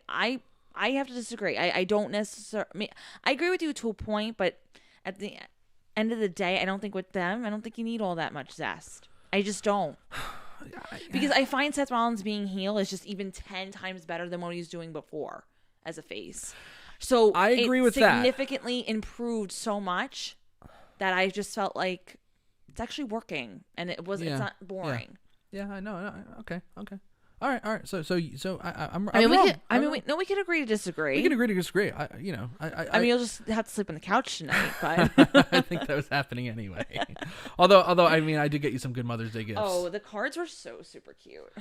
have to disagree. I don't necessarily. I mean, I agree with you to a point, but at the end of the day, I don't think with them, I don't think you need all that much zest. I just don't. Because I find Seth Rollins being heel is just even 10 times better than what he was doing before as a face. So I agree with that. Significantly improved so much that I just felt like it's actually working, and it's not boring. Yeah, I know. Okay. All right. So I'm I mean, wrong. we can agree to disagree. We can agree to disagree. I mean, you'll just have to sleep on the couch tonight, but I think that was happening anyway. although I mean, I did get you some good Mother's Day gifts. Oh, the cards were so super cute.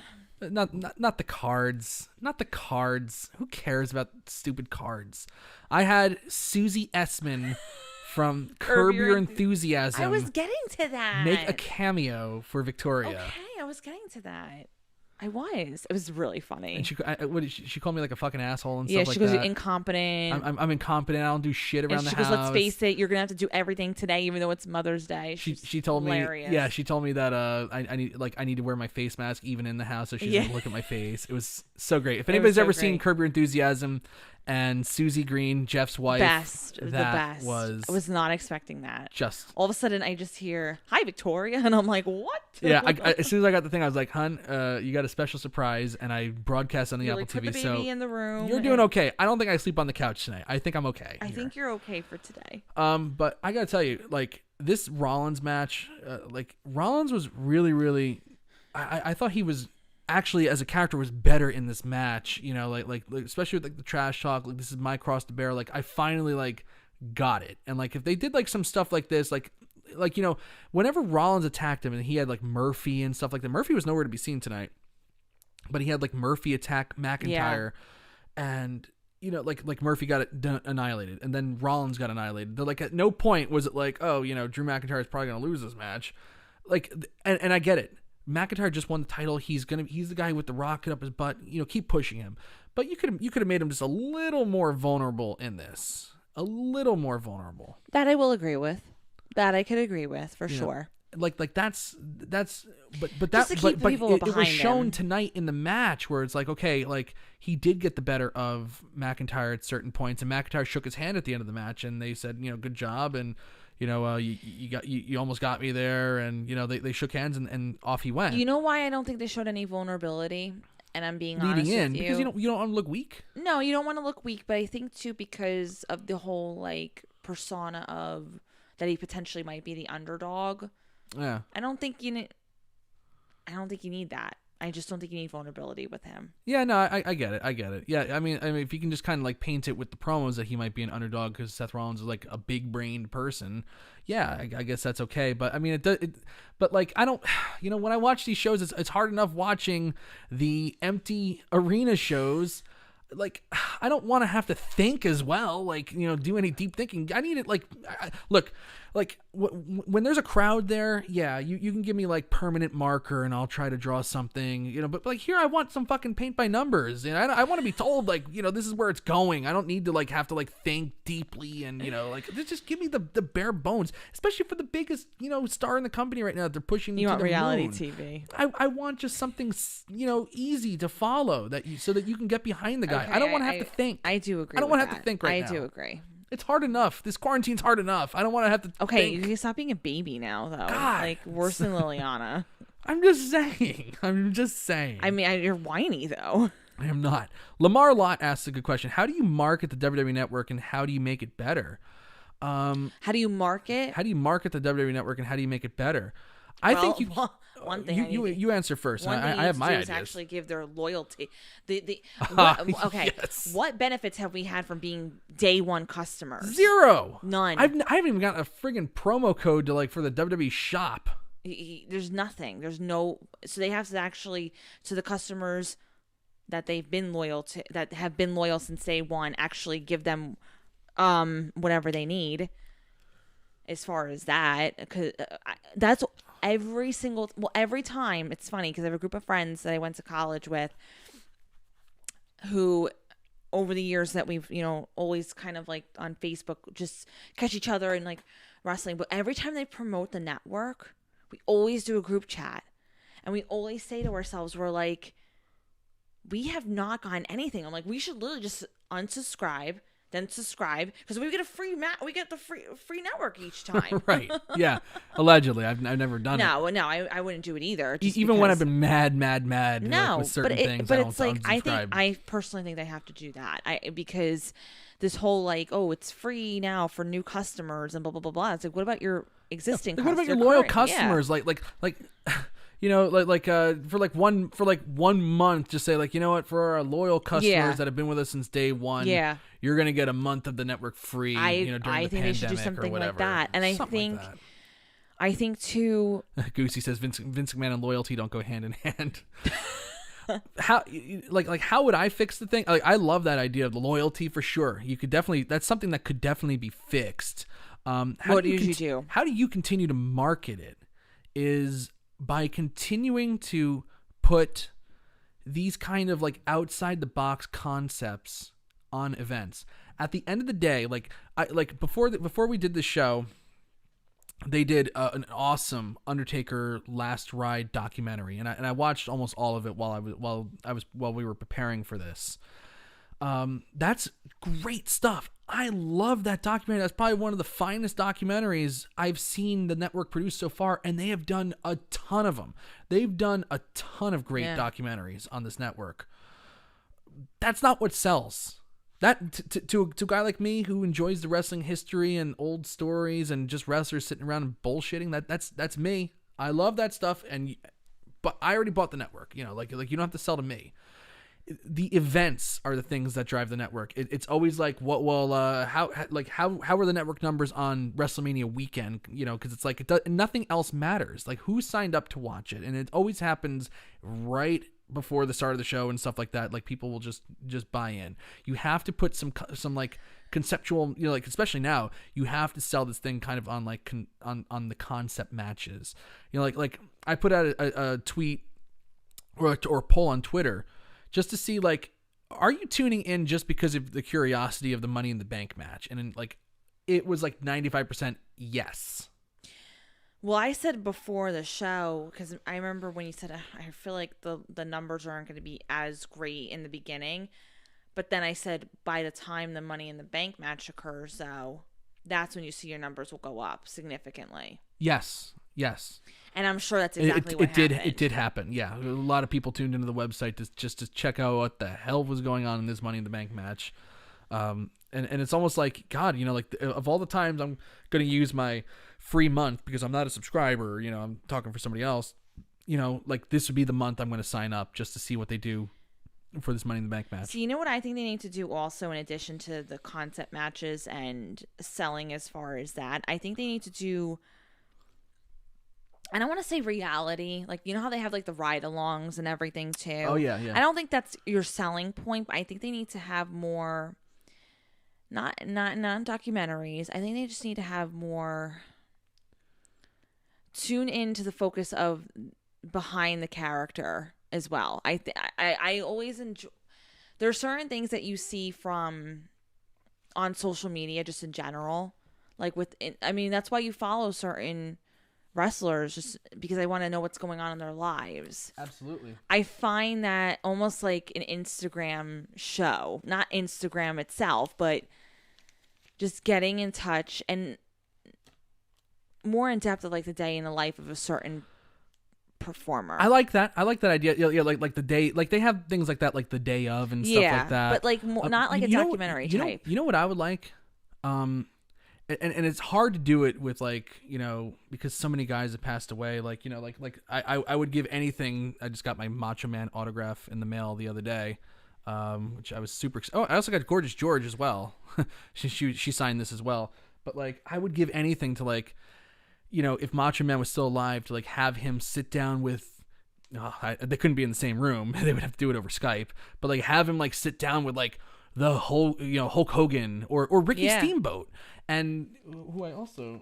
Not the cards. Not the cards. Who cares about stupid cards? I had Susie Essman from Curb Your Enthusiasm. I was getting to that. Make a cameo for Victoria. Okay, I was getting to that. I was. It was really funny. And she called me like a fucking asshole and stuff like that. Yeah, she goes, you're incompetent. I'm incompetent. I don't do shit around the house. She goes, let's face it, you're gonna have to do everything today, even though it's Mother's Day. She told hilarious. me. Yeah, she told me that I need to wear my face mask even in the house so she doesn't look at my face. It was so great. If anybody's ever seen Curb Your Enthusiasm and Susie Green, Jeff's wife, the best. I was not expecting that. Just all of a sudden, I just hear, "Hi, Victoria," and I'm like, "What?" Yeah, as soon as I got the thing, I was like, "Hun, you got a special surprise," and I broadcast on the Apple TV. Put the baby in the room. You're doing okay. I don't think I sleep on the couch tonight. I think I'm okay. I think you're okay for today. But I gotta tell you, like this Rollins match, Rollins was really, really. I thought he was. Actually, as a character, was better in this match. You know, like especially with like the trash talk. Like this is my cross to bear. Like I finally got it. And like if they did like some stuff like this, like you know, whenever Rollins attacked him and he had like Murphy and stuff like that. Murphy was nowhere to be seen tonight, but he had like Murphy attack McIntyre, and you know like Murphy got annihilated, and then Rollins got annihilated. They're like at no point was it like, oh, you know, Drew McIntyre is probably gonna lose this match. Like, and I get it. McIntyre just won the title. He's the guy with the rocket up his butt. You know, keep pushing him. But you could have made him just a little more vulnerable in this. A little more vulnerable. That I will agree with. That I could agree with for sure. Like that's but it was shown tonight in the match where it's like, okay, like he did get the better of McIntyre at certain points, and McIntyre shook his hand at the end of the match, and they said, you know, good job, and you know, you almost got me there, and you know they shook hands and off he went. You know why I don't think they showed any vulnerability, and I'm being honest with you. Because you don't want to look weak. No, you don't want to look weak, but I think too because of the whole like persona of that he potentially might be the underdog. Yeah, I don't think you need that. I just don't think you need vulnerability with him. Yeah, no, I get it. Yeah, I mean, if you can just kind of like paint it with the promos that he might be an underdog because Seth Rollins is like a big-brained person, yeah, I guess that's okay. But I mean, but like I don't, you know, when I watch these shows, it's hard enough watching the empty arena shows. Like I don't want to have to think as well, like, you know, do any deep thinking. I need it look, like when there's a crowd there, yeah, you can give me like permanent marker and I'll try to draw something, you know, but like here I want some fucking paint by numbers, and I want to be told like, you know, this is where it's going. I don't need to like have to like think deeply, and you know, like just give me the bare bones, especially for the biggest, you know, star in the company right now that they're pushing. You want reality moon. TV. I want just something, you know, easy to follow so that you can get behind the guy. Okay, I don't want to have to think. I do agree. I don't want to have to think right now. I do agree. It's hard enough. This quarantine's hard enough. I don't want to have to Okay, think. you stop being a baby now, though. God. Like, worse than Liliana. I'm just saying. I mean, you're whiny, though. I am not. Lamar Lott asks a good question. How do you market the WWE Network, and how do you make it better? How do you market? How do you market the WWE Network, and how do you make it better? I think you... One thing you answer first. I have my ideas. Actually, give their loyalty. Okay. Yes. What benefits have we had from being day one customers? Zero. None. I haven't even gotten a friggin' promo code to like for the WWE shop. There's nothing. There's no. So they have to actually, to the customers that they've been loyal to, that have been loyal since day one, actually give them whatever they need. As far as that, because that's every time. It's funny because I have a group of friends that I went to college with who over the years that we've, you know, always kind of like on Facebook just catch each other and like wrestling. But every time they promote the network, we always do a group chat. And we always say to ourselves, we're like, we have not gotten anything. I'm like, we should literally just unsubscribe, then subscribe, because we get a free we get the free network each time. Right. Yeah. Allegedly. I've never done it. No, I wouldn't do it either. Even when I've been mad, no, with certain things, but I it's don't like, unsubscribe. I personally think they have to do that. Because this whole like, oh, it's free now for new customers and blah blah blah blah. It's like, what about your existing? What about your loyal customers? Yeah. Like. You know, for one month, just say like, you know what, for our loyal customers that have been with us since day one, you're gonna get a month of the network free. During the pandemic they should do something like that. And I think too. Goosey says Vince McMahon and loyalty don't go hand in hand. How would I fix the thing? Like, I love that idea of the loyalty for sure. You could definitely, that's something that could definitely be fixed. What do you do? How do you continue to market it? Is by continuing to put these kind of like outside the box concepts on events. At the end of the day, before we did the show, they did an awesome Undertaker Last Ride documentary, and I watched almost all of it while we were preparing for this. That's great stuff. I love that documentary. That's probably one of the finest documentaries I've seen the network produce so far, and they have done a ton of them. They've done a ton of great documentaries on this network. That's not what sells. That to a guy like me who enjoys the wrestling history and old stories and just wrestlers sitting around and bullshitting, that's me. I love that stuff, but I already bought the network. You know, like you don't have to sell to me. The events are the things that drive the network. It's always like, how are the network numbers on WrestleMania weekend? You know, because it's like nothing else matters. Like, who signed up to watch it, and it always happens right before the start of the show and stuff like that. Like, people will just buy in. You have to put some like conceptual, you know, like especially now, you have to sell this thing kind of on like on the concept matches. You know, like I put out a tweet or a poll on Twitter, just to see, like, are you tuning in just because of the curiosity of the Money in the Bank match? And it was like 95% yes. Well, I said before the show, because I remember when you said, I feel like the numbers aren't going to be as great in the beginning. But then I said, by the time the Money in the Bank match occurs, though, that's when you see your numbers will go up significantly. Yes. And I'm sure that's exactly what happened. It did happen. Yeah, a lot of people tuned into the website just to check out what the hell was going on in this Money in the Bank match. And it's almost like, God, you know, like of all the times I'm going to use my free month because I'm not a subscriber, you know, I'm talking for somebody else, you know, like this would be the month I'm going to sign up just to see what they do for this Money in the Bank match. So you know what I think they need to do also, in addition to the concept matches and selling as far as that? I think they need to do, and I want to say reality, like, you know how they have like the ride-alongs and everything too? Oh, yeah. I don't think that's your selling point, but I think they need to have more, not documentaries. I think they just need to have more tune into the focus of behind the character as well. I always enjoy, there are certain things that you see from on social media just in general, like that's why you follow certain wrestlers, just because I want to know what's going on in their lives. Absolutely. I find that almost like an Instagram show, not Instagram itself, but just getting in touch and more in depth of like the day in the life of a certain performer. I like that idea. Yeah, like the day, like they have things like that, like the day of and stuff like that. But like not like a documentary type. You know what I would like? And it's hard to do it with, like, you know, because so many guys have passed away. Like, you know, like I would give anything. I just got my Macho Man autograph in the mail the other day, which I was super excited. Oh, I also got Gorgeous George as well. she signed this as well. But like, I would give anything to, like, you know, if Macho Man was still alive, to like have him sit down with. They couldn't be in the same room. They would have to do it over Skype. But like, have him like sit down with like the whole, you know, Hulk Hogan or Ricky Steamboat. And who I also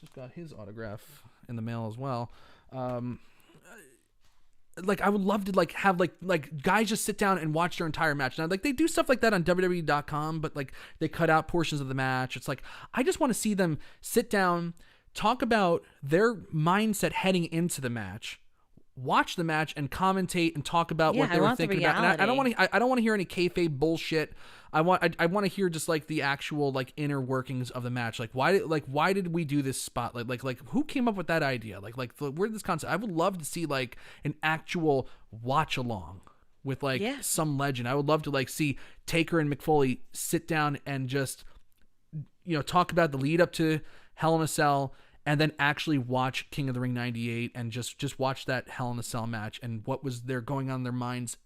just got his autograph in the mail as well. Like, I would love to like have like guys just sit down and watch their entire match. Now, like, they do stuff like that on WWE.com, but like they cut out portions of the match. It's like, I just want to see them sit down, talk about their mindset heading into the match, watch the match and commentate and talk about what I they were want the thinking about. And I don't want reality. to. I don't want to hear any kayfabe bullshit. I want to hear just like the actual like inner workings of the match. Like why did we do this spot? Like who came up with that idea? Where did this concept? I would love to see like an actual watch along with like some legend. I would love to like see Taker and McFoley sit down and just talk about the lead up to Hell in a Cell, and then actually watch King of the Ring 98 and just watch that Hell in a Cell match and what was there going on in their minds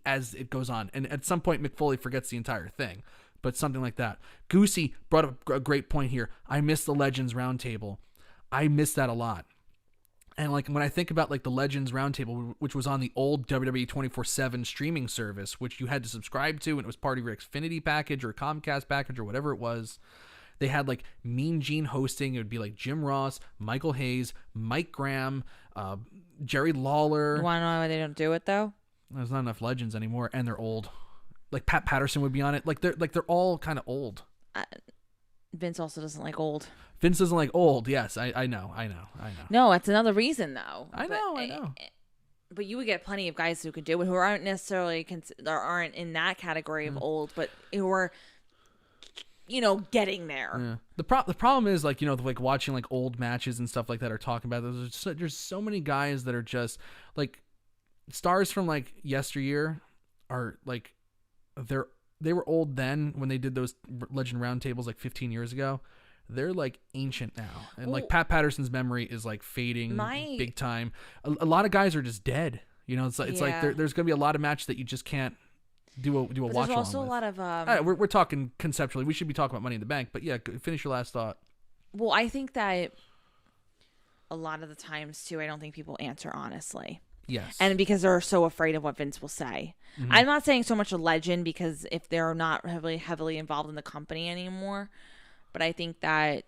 as it goes on. And at some point, McFoley forgets the entire thing, but something like that. Goosey brought up a great point here. I miss the Legends Roundtable. I miss that a lot. And like when I think about like the Legends Roundtable, which was on the old WWE 24/7 streaming service, which you had to subscribe to, and it was part of your Xfinity package or Comcast package or whatever it was. They had like Mean Gene hosting. It would be like Jim Ross, Michael Hayes, Mike Graham, Jerry Lawler. You want to know why they don't do it though? There's not enough legends anymore, and they're old. Like Pat Patterson would be on it. They're all kind of old. Vince also doesn't like old. Vince doesn't like old. Yes, I know. No, that's another reason though. I know. But you would get plenty of guys who could do it who aren't necessarily aren't in that category of old, but who are getting there. Yeah. The problem is like watching like old matches and stuff like that are talking about. There's so many guys that are just like stars from like yesteryear are like they were old then when they did those Legend Roundtables like 15 years ago. They're like ancient now, and like Pat Patterson's memory is like fading big time. A lot of guys are just dead. It's like there's gonna be a lot of matches that you just can't do a watch along. There's also a lot of we're talking conceptually. We should be talking about Money in the Bank, but yeah, finish your last thought. Well, I think that a lot of the times too, I don't think people answer honestly. Yes. And because they're so afraid of what Vince will say. Mm-hmm. I'm not saying so much a legend because if they're not heavily involved in the company anymore, but I think that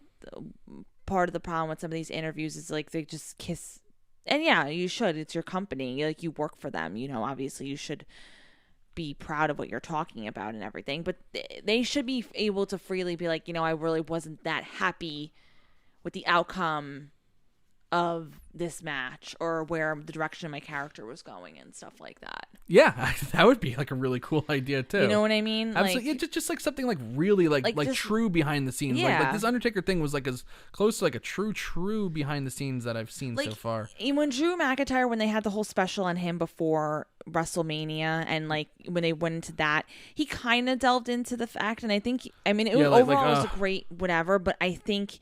part of the problem with some of these interviews is like they just kiss. And yeah, you should. It's your company. Like you work for them. Obviously you should be proud of what you're talking about and everything. But they should be able to freely be like, I really wasn't that happy with the outcome of this match or where the direction my character was going and stuff like that. Yeah, that would be like a really cool idea too. You know what I mean? Absolutely. Like, just like something like really like just, true behind the scenes. Yeah. Like this Undertaker thing was like as close to like a true behind the scenes that I've seen so far. When Drew McIntyre, when they had the whole special on him before WrestleMania, and like when they went into that, he kind of delved into the fact, and I think overall it was a great whatever, but I think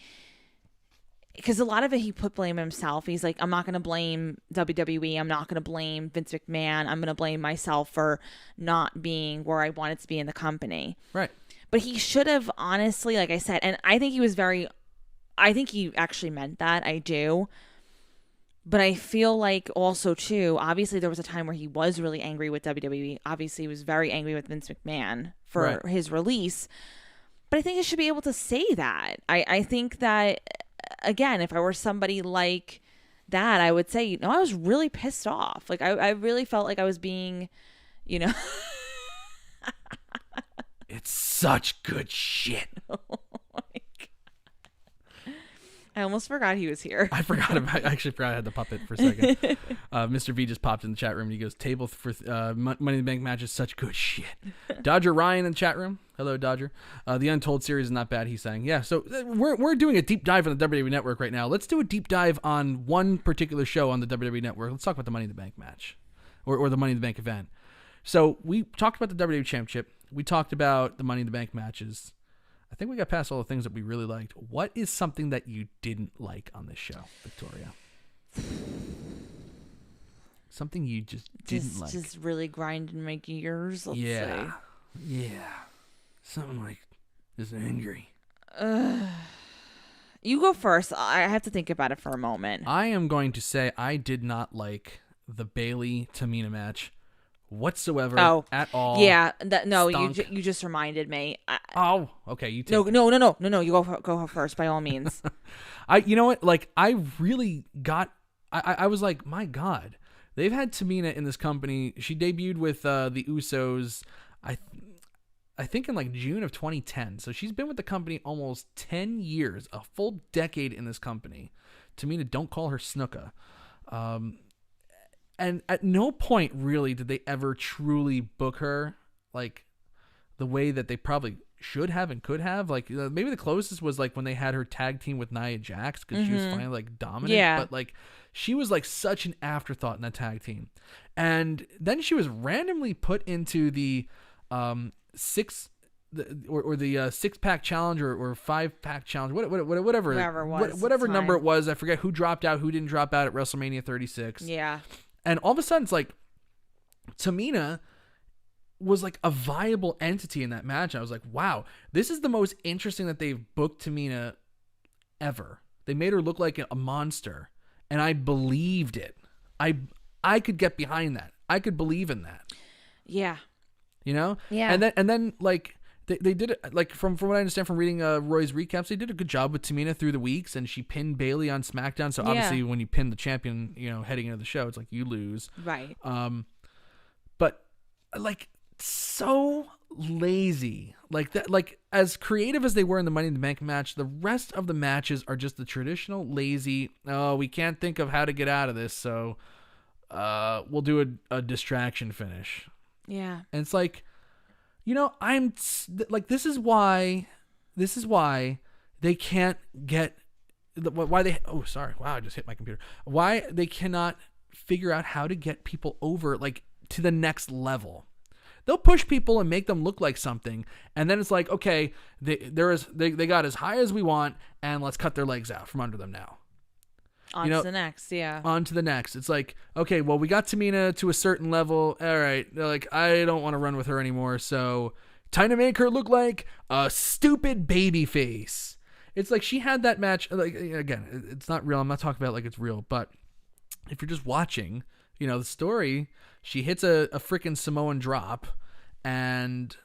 because a lot of it he put blame himself. He's like, I'm not going to blame WWE. I'm not going to blame Vince McMahon. I'm going to blame myself for not being where I wanted to be in the company. Right. But he should have, honestly, like I said, and I think he actually meant that. I do. But I feel like also, too, obviously there was a time where he was really angry with WWE. Obviously, he was very angry with Vince McMahon for his release. But I think he should be able to say that. I think that, again, if I were somebody like that, I would say, I was really pissed off. Like, I really felt like I was being, It's such good shit. Oh my God. I almost forgot he was here. I actually forgot I had the puppet for a second. Mr. V just popped in the chat room and he goes, table for Money in the Bank match is such good shit. Dodger Ryan in the chat room. Hello, Dodger. The Untold series is not bad, he's saying. Yeah, so we're doing a deep dive on the WWE Network right now. Let's do a deep dive on one particular show on the WWE Network. Let's talk about the Money in the Bank match or the Money in the Bank event. So we talked about the WWE Championship. We talked about the Money in the Bank matches. I think we got past all the things that we really liked. What is something that you didn't like on this show, Victoria? Something you just didn't like. Just really grinding my gears, let's say. Yeah. Something like just angry. You go first. I have to think about it for a moment. I am going to say I did not like the Bayley-Tamina match whatsoever at all. Yeah, you just reminded me. Okay. You take No. You go first by all means. You know what? Like I really got. I was like, my God, they've had Tamina in this company. She debuted with the Usos. I think in like June of 2010. So she's been with the company almost 10 years, a full decade in this company. Tamina, don't call her Snuka. And at no point really did they ever truly book her like the way that they probably should have and could have. Like maybe the closest was like when they had her tag team with Nia Jax because she was finally like dominant. Yeah. But like she was like such an afterthought in that tag team. And then she was randomly put into the six pack challenge or 5-pack challenge, whatever number it was. I forget who dropped out, who didn't drop out at WrestleMania 36. Yeah. And all of a sudden, it's like Tamina was like a viable entity in that match. I was like, wow, this is the most interesting that they've booked Tamina ever. They made her look like a monster, and I believed it. I could get behind that. I could believe in that. Yeah. You know? Yeah. And then like they did it like from what I understand from reading Roy's recaps, they did a good job with Tamina through the weeks, and she pinned Bayley on SmackDown. So obviously when you pin the champion, you know, heading into the show, it's like you lose. Right. But like so lazy. Like that, like as creative as they were in the Money in the Bank match, the rest of the matches are just the traditional lazy, oh, we can't think of how to get out of this, so we'll do a distraction finish. Yeah. And it's like, you know, this is why they can't get why I just hit my computer. Why they cannot figure out how to get people over like to the next level. They'll push people and make them look like something, and then it's like, okay, they got as high as we want, and let's cut their legs out from under them now. On to the next, yeah. On to the next. It's like, okay, well, we got Tamina to a certain level. All right, they're like, I don't want to run with her anymore, so time to make her look like a stupid baby face. It's like she had that match. Like again, it's not real. I'm not talking about it like it's real, but if you're just watching, you know, the story, she hits a freaking Samoan drop, and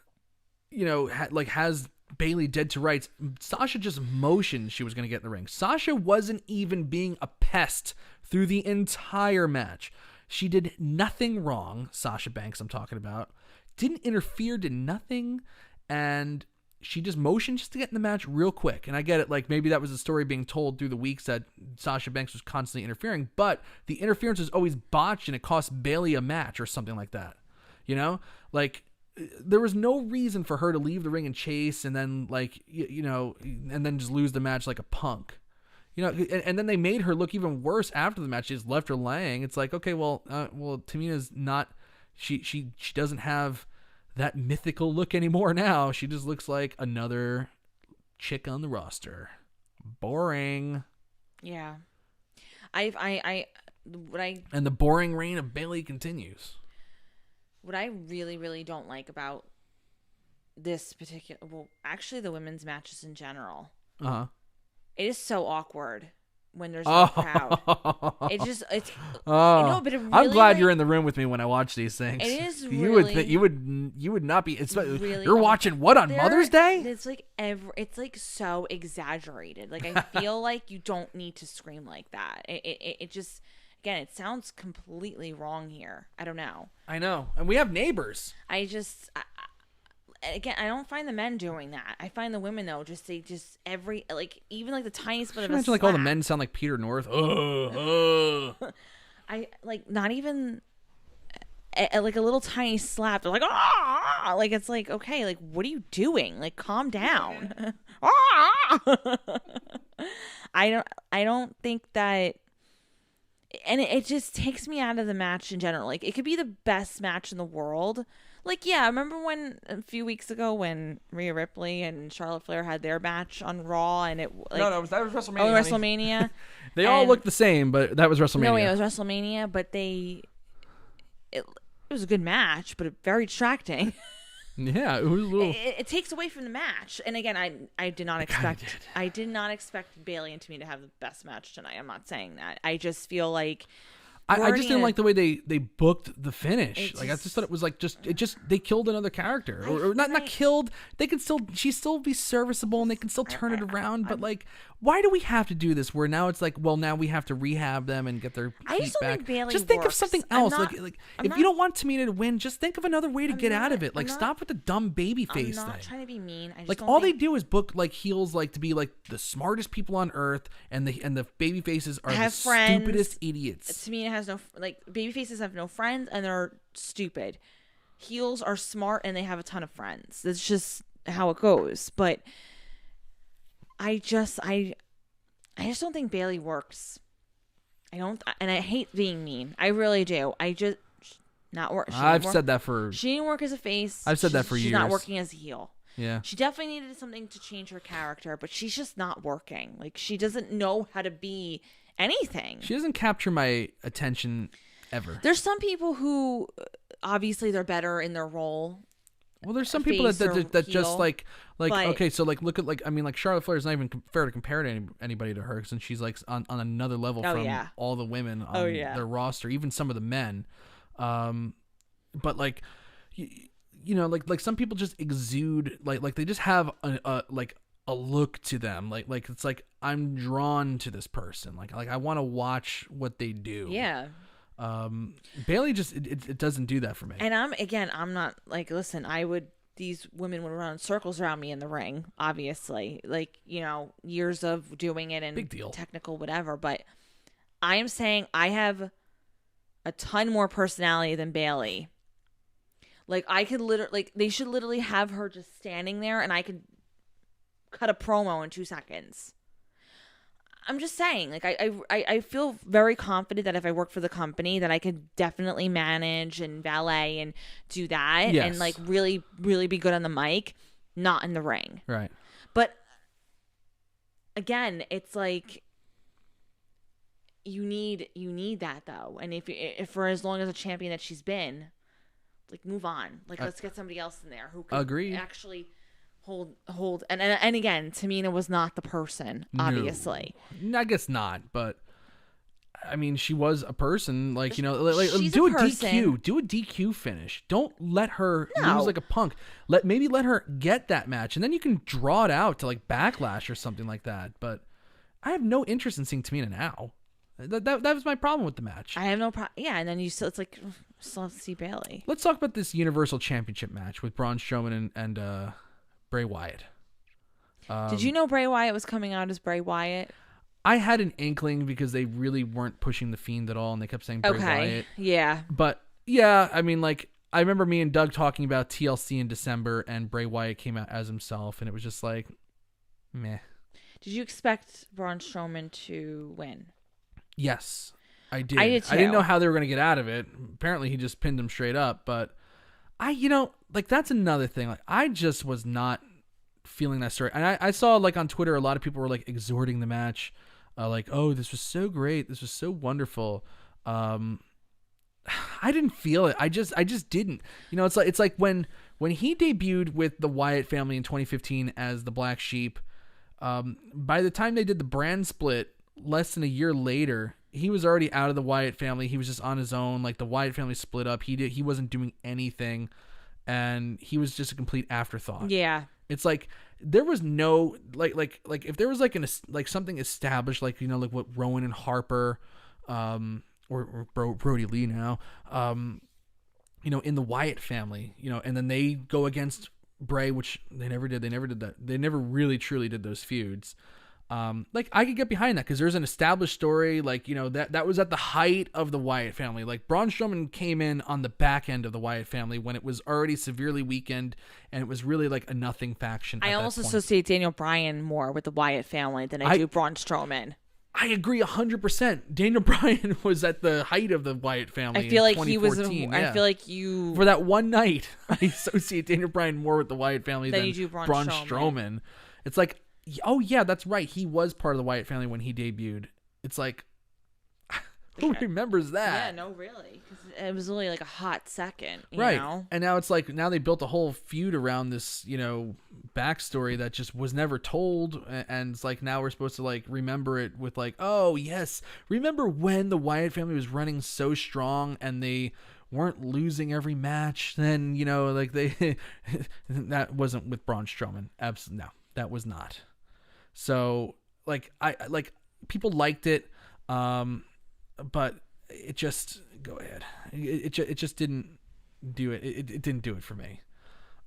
you know, has Bayley dead to rights. Sasha just motioned she was going to get in the ring. Sasha wasn't even being a pest through the entire match. She did nothing wrong. Sasha Banks, I'm talking about, didn't interfere, did nothing, and she just motioned just to get in the match real quick. And I get it, like maybe that was the story being told through the weeks that Sasha Banks was constantly interfering, but the interference was always botched and it cost Bayley a match or something like that. You know, like there was no reason for her to leave the ring and chase and then like, you know, and then just lose the match like a punk, you know, and then they made her look even worse after the match. She just left her laying. It's like, okay, well, Tamina's not, she doesn't have that mythical look anymore now. She just looks like another chick on the roster. Boring. Yeah. And the boring reign of Bayley continues. What I really, really don't like about this particular, well, actually the women's matches in general, it is so awkward when there's no crowd. It's no, but it really, I'm glad you're in the room with me when I watch these things. It is really, you would not be. It's really, you're watching what on Mother's Day? It's like it's like so exaggerated. Like I feel like you don't need to scream like that. It just. Again, it sounds completely wrong here. I don't know. I know. And we have neighbors. I don't find the men doing that. I find the women, though, even like the tiniest bit of a slap. Like all the men sound like Peter North. I like not even like a little tiny slap. They're like, ah, like it's like, okay, like what are you doing? Like calm down. I don't think that. And it just takes me out of the match in general. Like, it could be the best match in the world. Like, yeah, remember when a few weeks ago when Rhea Ripley and Charlotte Flair had their match on Raw and it like that was WrestleMania. Oh, WrestleMania. They all looked the same, but that was WrestleMania. No, it was WrestleMania, but it was a good match, but very distracting. Yeah, it was a little. It takes away from the match, and again, I did not expect Bayley and Tamina to have the best match tonight. I'm not saying that. I just feel like I just didn't like the way they booked the finish. Like I just thought it was like they killed another character, or not killed. They can still be serviceable, and they can still turn it around. But like, why do we have to do this? Where now it's like, well, now we have to rehab them and get their feet back. Think Bayley just think works. of something else. If you don't want Tamina to win, just think of another way to get out of it. Like, stop with the dumb baby face thing. I'm not trying to be mean. I just like don't all they do is book like heels like to be like the smartest people on earth, and the baby faces are the stupidest idiots. Tamina has no, like, babyfaces have no friends and they're stupid. Heels are smart and they have a ton of friends. That's just how it goes. But I just don't think Bayley works. I don't, and I hate being mean. I really do. I just not work. I've said that for. She didn't work as a face. I've said that for years. She's not working as a heel. Yeah. She definitely needed something to change her character, but she's just not working. Like, she doesn't know how to be anything. She doesn't capture my attention ever. There's some people who obviously they're better in their role. Well, there's some people that just like but, okay, so like look at like I mean like Charlotte Flair is not even fair to compare to anybody to her, since she's like on another level from all the women on their roster, even some of the men. But like you know like some people just exude like they just have a look to them, like it's like I'm drawn to this person, like I want to watch what they do. Yeah. Bayley just it doesn't do that for me. And I'm not like, listen, these women would run in circles around me in the ring, obviously, like, you know, years of doing it and big deal, technical whatever, but I am saying I have a ton more personality than Bayley. Like, I could literally, like, they should literally have her just standing there and I could cut a promo in 2 seconds. I'm just saying, like, I feel very confident that if I work for the company that I could definitely manage and valet and do that and, like, really, really be good on the mic, not in the ring. Right. But, again, it's like, you need that, though. And if for as long as a champion that she's been, like, move on. Like, let's get somebody else in there who can actually hold and again, Tamina was not the person, obviously. No, I guess not, but I mean, she was a person, like, you know, like she's do a person. do a DQ finish. Don't let her lose like a punk. Maybe let her get that match, and then you can draw it out to like Backlash or something like that. But I have no interest in seeing Tamina now. That was my problem with the match. I have no problem. Yeah, and then you still, it's like, still have to see Bayley. Let's talk about this Universal Championship match with Braun Strowman and Bray Wyatt. Did you know Bray Wyatt was coming out as Bray Wyatt? I had an inkling because they really weren't pushing the Fiend at all, and they kept saying Bray Wyatt. Yeah. But yeah, I mean, like, I remember me and Doug talking about TLC in December, and Bray Wyatt came out as himself, and it was just like, meh. Did you expect Braun Strowman to win? Yes, I did. I did too. I didn't know how they were going to get out of it. Apparently, he just pinned him straight up, but like, that's another thing. Like, I just was not feeling that story. And I saw, like, on Twitter, a lot of people were, like, exhorting the match. Like, oh, this was so great. This was so wonderful. I didn't feel it. I just didn't. You know, it's like when he debuted with the Wyatt family in 2015 as the Black Sheep, by the time they did the brand split less than a year later, he was already out of the Wyatt family. He was just on his own. Like, the Wyatt family split up. He wasn't doing anything, and he was just a complete afterthought. Yeah. It's like there was no like if there was like something established, like, you know, like what Rowan and Harper, or Brody Lee now, you know, in the Wyatt family, you know, and then they go against Bray, which they never did. They never did that. They never really truly did those feuds. Like, I could get behind that because there's an established story, like, you know, that was at the height of the Wyatt family. Like, Braun Strowman came in on the back end of the Wyatt family when it was already severely weakened, and it was really like a nothing faction. I almost associate Daniel Bryan more with the Wyatt family than I do Braun Strowman. I agree 100%. Daniel Bryan was at the height of the Wyatt family. I feel like he was. I feel like you for that one night. I associate Daniel Bryan more with the Wyatt family than you do Braun Strowman. It's like, oh yeah, that's right. He was part of the Wyatt family when he debuted. It's like, who remembers that? Yeah, no, really, because it was only like a hot second, right? You know? And now it's like, now they built a whole feud around this, you know, backstory that just was never told, and it's like now we're supposed to like remember it with like, oh yes, remember when the Wyatt family was running so strong and they weren't losing every match? Then, you know, like they that wasn't with Braun Strowman. Absolutely, no, that was not. So, like, I like, people liked it, but it just, go ahead. It just didn't do it. It didn't do it for me.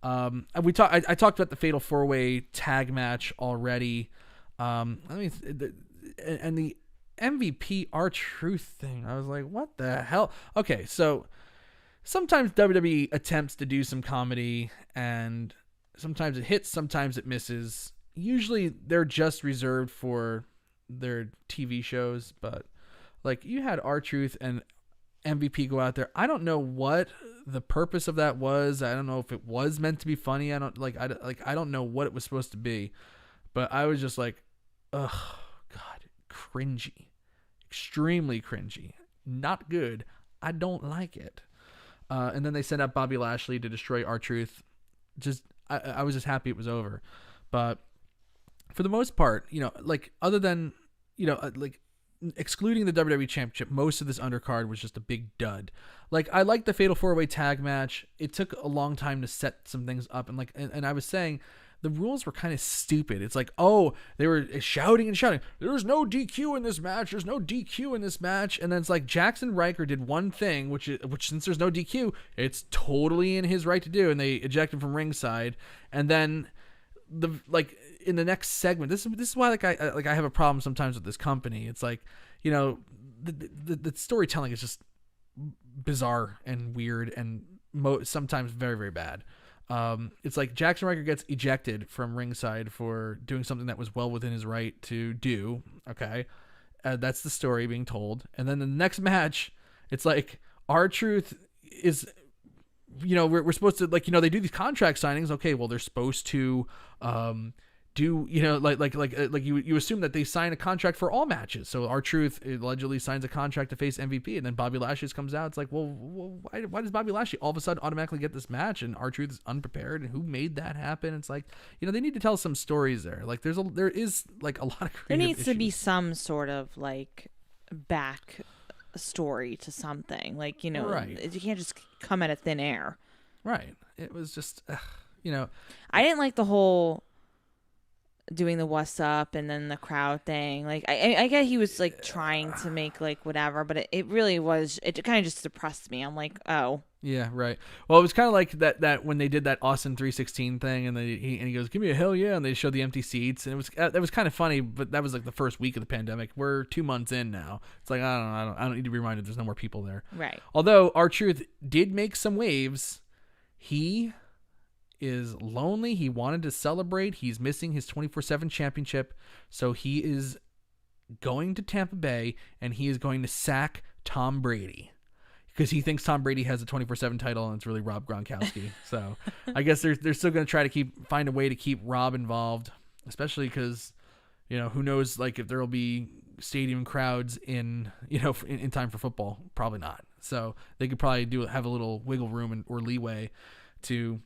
I talked about the Fatal 4-Way tag match already. I mean, MVP R-Truth thing, I was like, what the hell? Okay, so sometimes WWE attempts to do some comedy, and sometimes it hits, sometimes it misses. Usually they're just reserved for their TV shows, but like you had R-Truth and MVP go out there. I don't know what the purpose of that was. I don't know if it was meant to be funny. I don't know what it was supposed to be, but I was just like, ugh, God, cringy, extremely cringy, not good. I don't like it. And then they sent out Bobby Lashley to destroy R-Truth. I was just happy it was over. But for the most part, like other than, like excluding the WWE Championship, most of this undercard was just a big dud. Like I liked the Fatal 4-Way Tag match. It took a long time to set some things up. And I was saying the rules were kind of stupid. It's like, oh, they were shouting and shouting. There's no DQ in this match. There's no DQ in this match. And then it's like Jackson Riker did one thing, which since there's no DQ, it's totally in his right to do. And they eject him from ringside. And then in the next segment, this is why I have a problem sometimes with this company. It's like, the storytelling is just bizarre and weird and sometimes very, very bad. It's like Jackson Riker gets ejected from ringside for doing something that was well within his right to do. Okay. That's the story being told. And then the next match, it's like R-Truth is, we're supposed to, they do these contract signings. Okay. Well, they're supposed to, do, you assume that they sign a contract for all matches. So R-Truth allegedly signs a contract to face MVP, and then Bobby Lashley comes out. It's like, well, why does Bobby Lashley all of a sudden automatically get this match, and R-Truth is unprepared, and who made that happen? It's like, they need to tell some stories there. Like there is a lot of creative there needs to be issues. some sort of like back story to something. Like, Right. You can't just come out of thin air. Right. It was just, I didn't like the whole doing the what's up and then the crowd thing. Like I get he was like trying to make like whatever, but it really was, it kind of just depressed me. I'm like, oh yeah, right. Well, it was kind of like that when they did that Austin 316 thing, and he goes, give me a hell yeah, and they showed the empty seats, and that was kind of funny, but that was like the first week of the pandemic. We're 2 months in now. It's like, I don't need to be reminded there's no more people there. Right. Although R-Truth did make some waves. He is lonely. He wanted to celebrate. He's missing his 24/7 championship. So he is going to Tampa Bay, and he is going to sack Tom Brady because he thinks Tom Brady has a 24/7 title, and it's really Rob Gronkowski. So I guess they're still going to try to find a way to keep Rob involved, especially because, who knows, like if there will be stadium crowds in time for football. Probably not. So they could probably have a little wiggle room or leeway to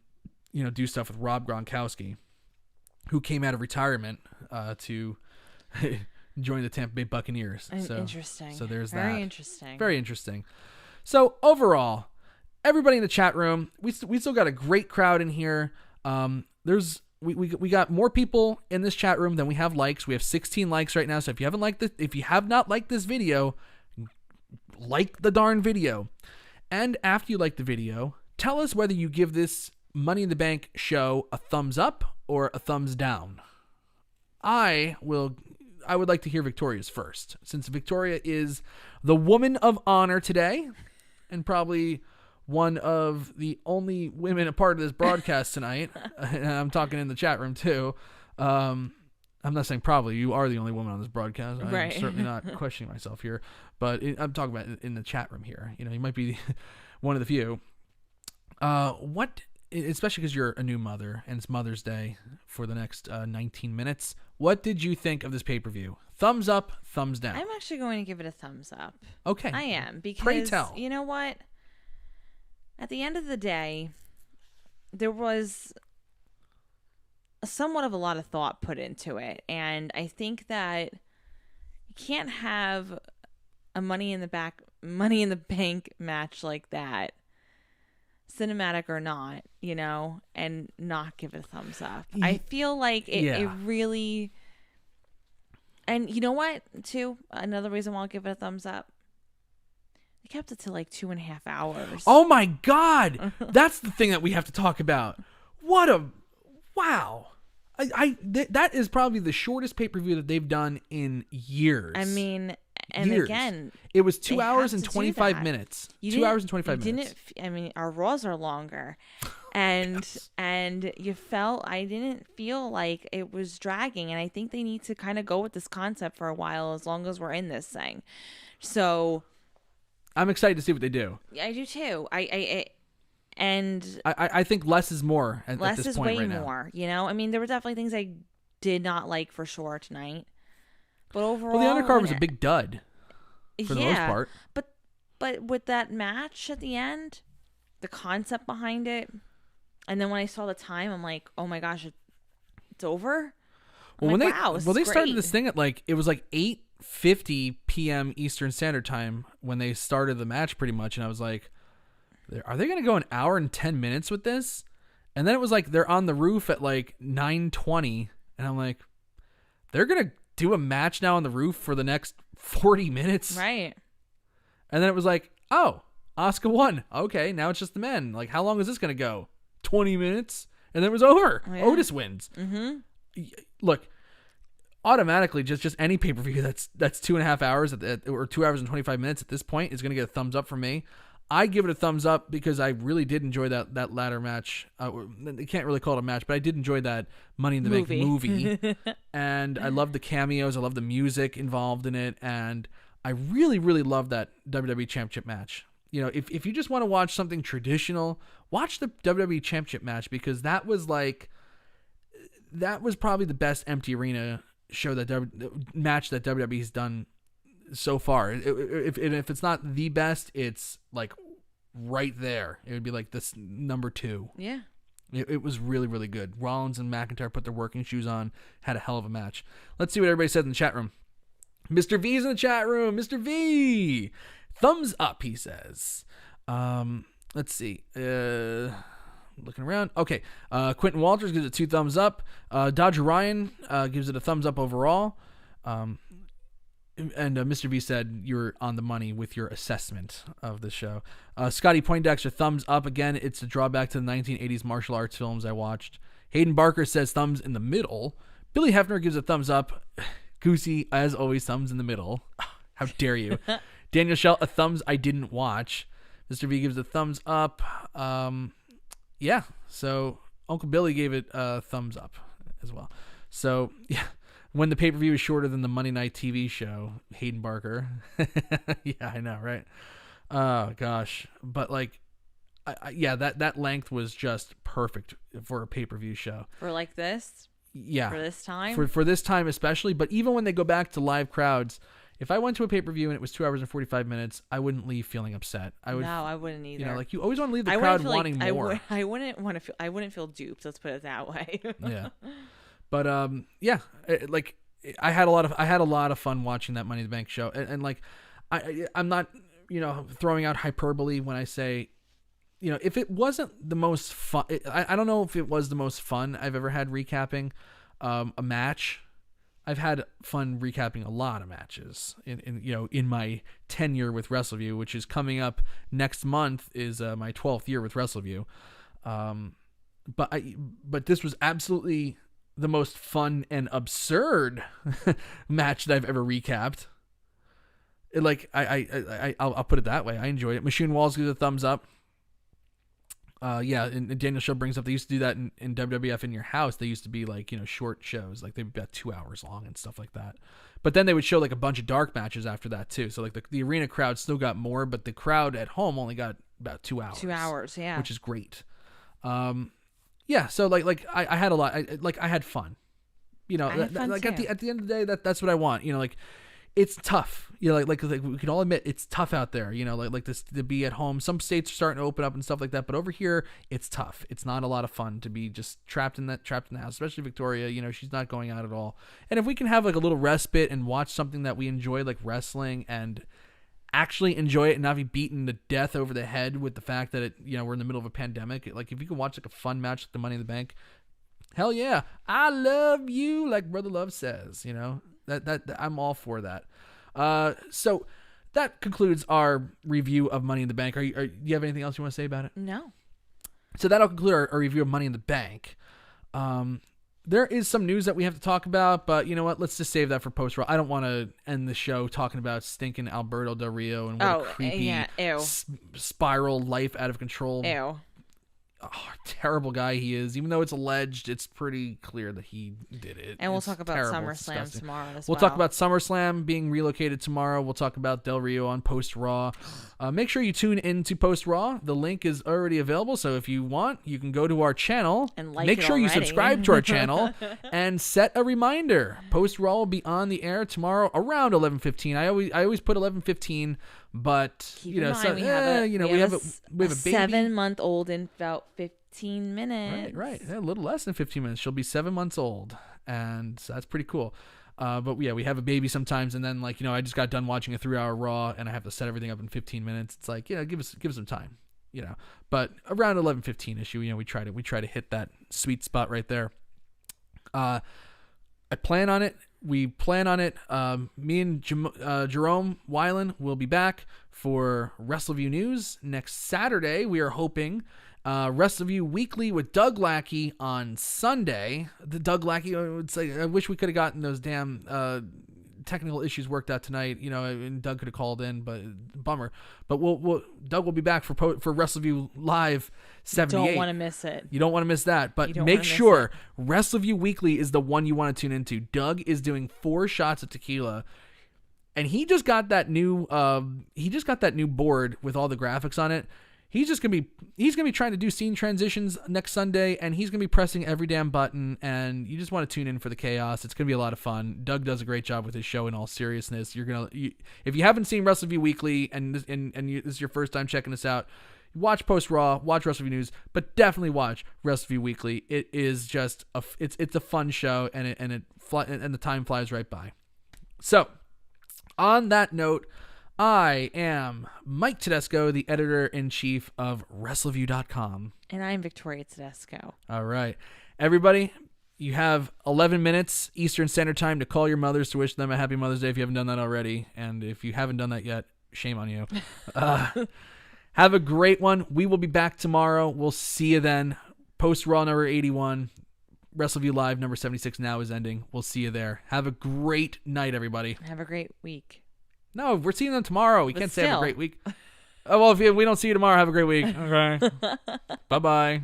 do stuff with Rob Gronkowski, who came out of retirement to join the Tampa Bay Buccaneers. So, interesting. So there's Very that. interesting. Very interesting. So overall, everybody in the chat room, we still got a great crowd in here. We got more people in this chat room than we have likes. We have 16 likes right now. So if you have not liked this video, like the darn video. And after you like the video, tell us whether you give this Money in the Bank show a thumbs up or a thumbs down. I would like to hear Victoria's first, since Victoria is the woman of honor today and probably one of the only women a part of this broadcast tonight. And I'm talking in the chat room too. I'm not saying probably. You are the only woman on this broadcast. I'm right. certainly not questioning myself here, but I'm talking about in the chat room here. You might be one of the few. Especially because you're a new mother and it's Mother's Day for the next 19 minutes. What did you think of this pay-per-view? Thumbs up, thumbs down. I'm actually going to give it a thumbs up. Okay. I am, because Pray tell. You know what? At the end of the day, there was somewhat of a lot of thought put into it, and I think that you can't have a Money in the Bank match like that, cinematic or not, and not give it a thumbs up. I feel like it really, and you know what, too? Another reason why I'll give it a thumbs up. They kept it to like 2.5 hours. Oh my God. That's the thing that we have to talk about. Wow. That is probably the shortest pay-per-view that they've done in years. I mean, And years. again, it was 2 they hours have and to do 25 that. minutes. You 2 hours and 25 you minutes. I mean, our Raws are longer. And Yes. and I didn't feel like it was dragging. And I think they need to kind of go with this concept for a while as long as we're in this thing. So I'm excited to see what they do. I do too. I think less is more at less this is point way right now. more, you know? I mean, there were definitely things I did not like for sure tonight. But overall, Well, the undercard was a big dud for the most part. But with that match at the end, the concept behind it, and then when I saw the time, I'm like, oh my gosh, it's over. Well, wow, they started this thing at it was like 8:50 p.m. Eastern Standard Time when they started the match pretty much, and I was like, are they going to go an hour and 10 minutes with this? And then it was like they're on the roof at like 9:20, and I'm like, they're going to do a match now on the roof for the next 40 minutes. Right. And then it was like, oh, Asuka won. Okay, now it's just the men. Like, how long is this going to go? 20 minutes? And then it was over. Yeah. Otis wins. Mm-hmm. Look, automatically, just any pay-per-view that's 2.5 hours or 2 hours and 25 minutes at this point is going to get a thumbs up from me. I give it a thumbs up because I really did enjoy that ladder match. You can't really call it a match, but I did enjoy that Money in the Bank movie. And I love the cameos. I love the music involved in it. And I really, really love that WWE Championship match. You know, if you just want to watch something traditional, watch the WWE Championship match, because that was probably the best empty arena show match that WWE's done so far. If it's not the best, it's like right there. It would be like this number 2. Yeah. It was really, really good. Rollins and McIntyre put their working shoes on, had a hell of a match. Let's see what everybody said in the chat room. Mr. V's in the chat room. Mr. V, thumbs up, he says. Let's see. Looking around. Okay. Quentin Walters gives it 2 thumbs up. Dodger Ryan gives it a thumbs up overall. And Mr. V said you're on the money with your assessment of the show. Scotty Poindexter, thumbs up again. It's a drawback to the 1980s martial arts films I watched. Hayden Barker says thumbs in the middle. Billy Hefner gives a thumbs up. Goosey, as always, thumbs in the middle. How dare you? Daniel Shell, a thumbs I didn't watch. Mr. V gives a thumbs up. Yeah, so Uncle Billy gave it a thumbs up as well. So, yeah. When the pay-per-view is shorter than the Monday Night TV show, Hayden Barker. Yeah, I know, right? Oh, gosh. But, that length was just perfect for a pay-per-view show. For like this? Yeah. For this time? For this time especially. But even when they go back to live crowds, if I went to a pay-per-view and it was 2 hours and 45 minutes, I wouldn't leave feeling upset. No, I wouldn't either. You know, you always want to leave the crowd wanting more. I wouldn't feel duped. Let's put it that way. Yeah. But I had a lot of fun watching that Money in the Bank show, and I'm not throwing out hyperbole when I say, if it wasn't the most fun, I don't know if it was the most fun I've ever had recapping a match. I've had fun recapping a lot of matches in my tenure with Wrestleview, which is coming up next month, is my 12th year with Wrestleview. But this was absolutely the most fun and absurd match that I've ever recapped. I'll put it that way. I enjoyed it. Machine Walls gives a thumbs up. And Daniel Show brings up, they used to do that in WWF in your house. They used to be short shows, they'd be about 2 hours long and stuff like that. But then they would show a bunch of dark matches after that too. So the arena crowd still got more, but the crowd at home only got about 2 hours. 2 hours, yeah, which is great. Yeah, so I had a lot. I had fun. I had fun at the end of the day, that's what I want. It's tough. We can all admit it's tough out there. This to be at home. Some states are starting to open up and stuff like that, but over here it's tough. It's not a lot of fun to be just trapped in the house, especially Victoria. She's not going out at all. And if we can have a little respite and watch something that we enjoy, like wrestling, and actually enjoy it and not be beaten to death over the head with the fact that we're in the middle of a pandemic. If you can watch a fun match like the Money in the Bank, hell yeah, I love you, like Brother Love says. That I'm all for that. So that concludes our review of Money in the Bank. Do you have anything else you want to say about it? No. So that'll conclude our review of Money in the Bank. there is some news that we have to talk about, but you know what? Let's just save that for post-Raw. I don't want to end the show talking about stinking Alberto Del Rio and what a creepy spiral life out of control. Ew. Terrible guy he is. Even though it's alleged, it's pretty clear that he did it. And we'll talk about SummerSlam tomorrow as well. We'll talk about SummerSlam being relocated tomorrow. We'll talk about Del Rio on post-Raw. Make sure you tune into post-Raw. The link is already available, so if you want, you can go to our channel. And like Make sure you subscribe to our channel and set a reminder. Post-Raw will be on the air tomorrow around 11:15. I always put 11:15. But keep you know, in mind, we have a baby, 7-month-old in about 15 minutes. Right. A little less than 15 minutes. She'll be 7 months old, and so that's pretty cool. But yeah, we have a baby sometimes, and then I just got done watching a 3-hour Raw, and I have to set everything up in 15 minutes. It's like, give us some time, But around 11:15 ish, we try to hit that sweet spot right there. I plan on it. We plan on it. Me and Jerome Weiland will be back for Wrestleview News next Saturday. We are hoping Wrestleview Weekly with Doug Lackey on Sunday. The Doug Lackey, I wish we could have gotten those damn technical issues worked out tonight, and Doug could have called in, but bummer. But Doug will be back for Wrestleview Live 78. Don't want to miss it. You don't want to miss that, but make sure Wrestleview Weekly is the one you want to tune into. Doug is doing 4 shots of tequila, and he just got that new board with all the graphics on it. He's gonna be trying to do scene transitions next Sunday, and he's gonna be pressing every damn button. And you just want to tune in for the chaos. It's gonna be a lot of fun. Doug does a great job with his show. In all seriousness, if you haven't seen WrestleView Weekly and this is your first time checking us out, watch Post Raw, watch WrestleView News, but definitely watch WrestleView Weekly. It is just it's a fun show, and the time flies right by. So, on that note, I am Mike Tedesco, the editor-in-chief of Wrestleview.com. And I'm Victoria Tedesco. All right. Everybody, you have 11 minutes Eastern Standard Time to call your mothers to wish them a happy Mother's Day if you haven't done that already. And if you haven't done that yet, shame on you. Have a great one. We will be back tomorrow. We'll see you then. Post-Raw number 81. Wrestleview Live number 76 now is ending. We'll see you there. Have a great night, everybody. Have a great week. No, we're seeing them tomorrow. We can't say have a great week. Oh, well, if we don't see you tomorrow, have a great week. Okay. Bye-bye.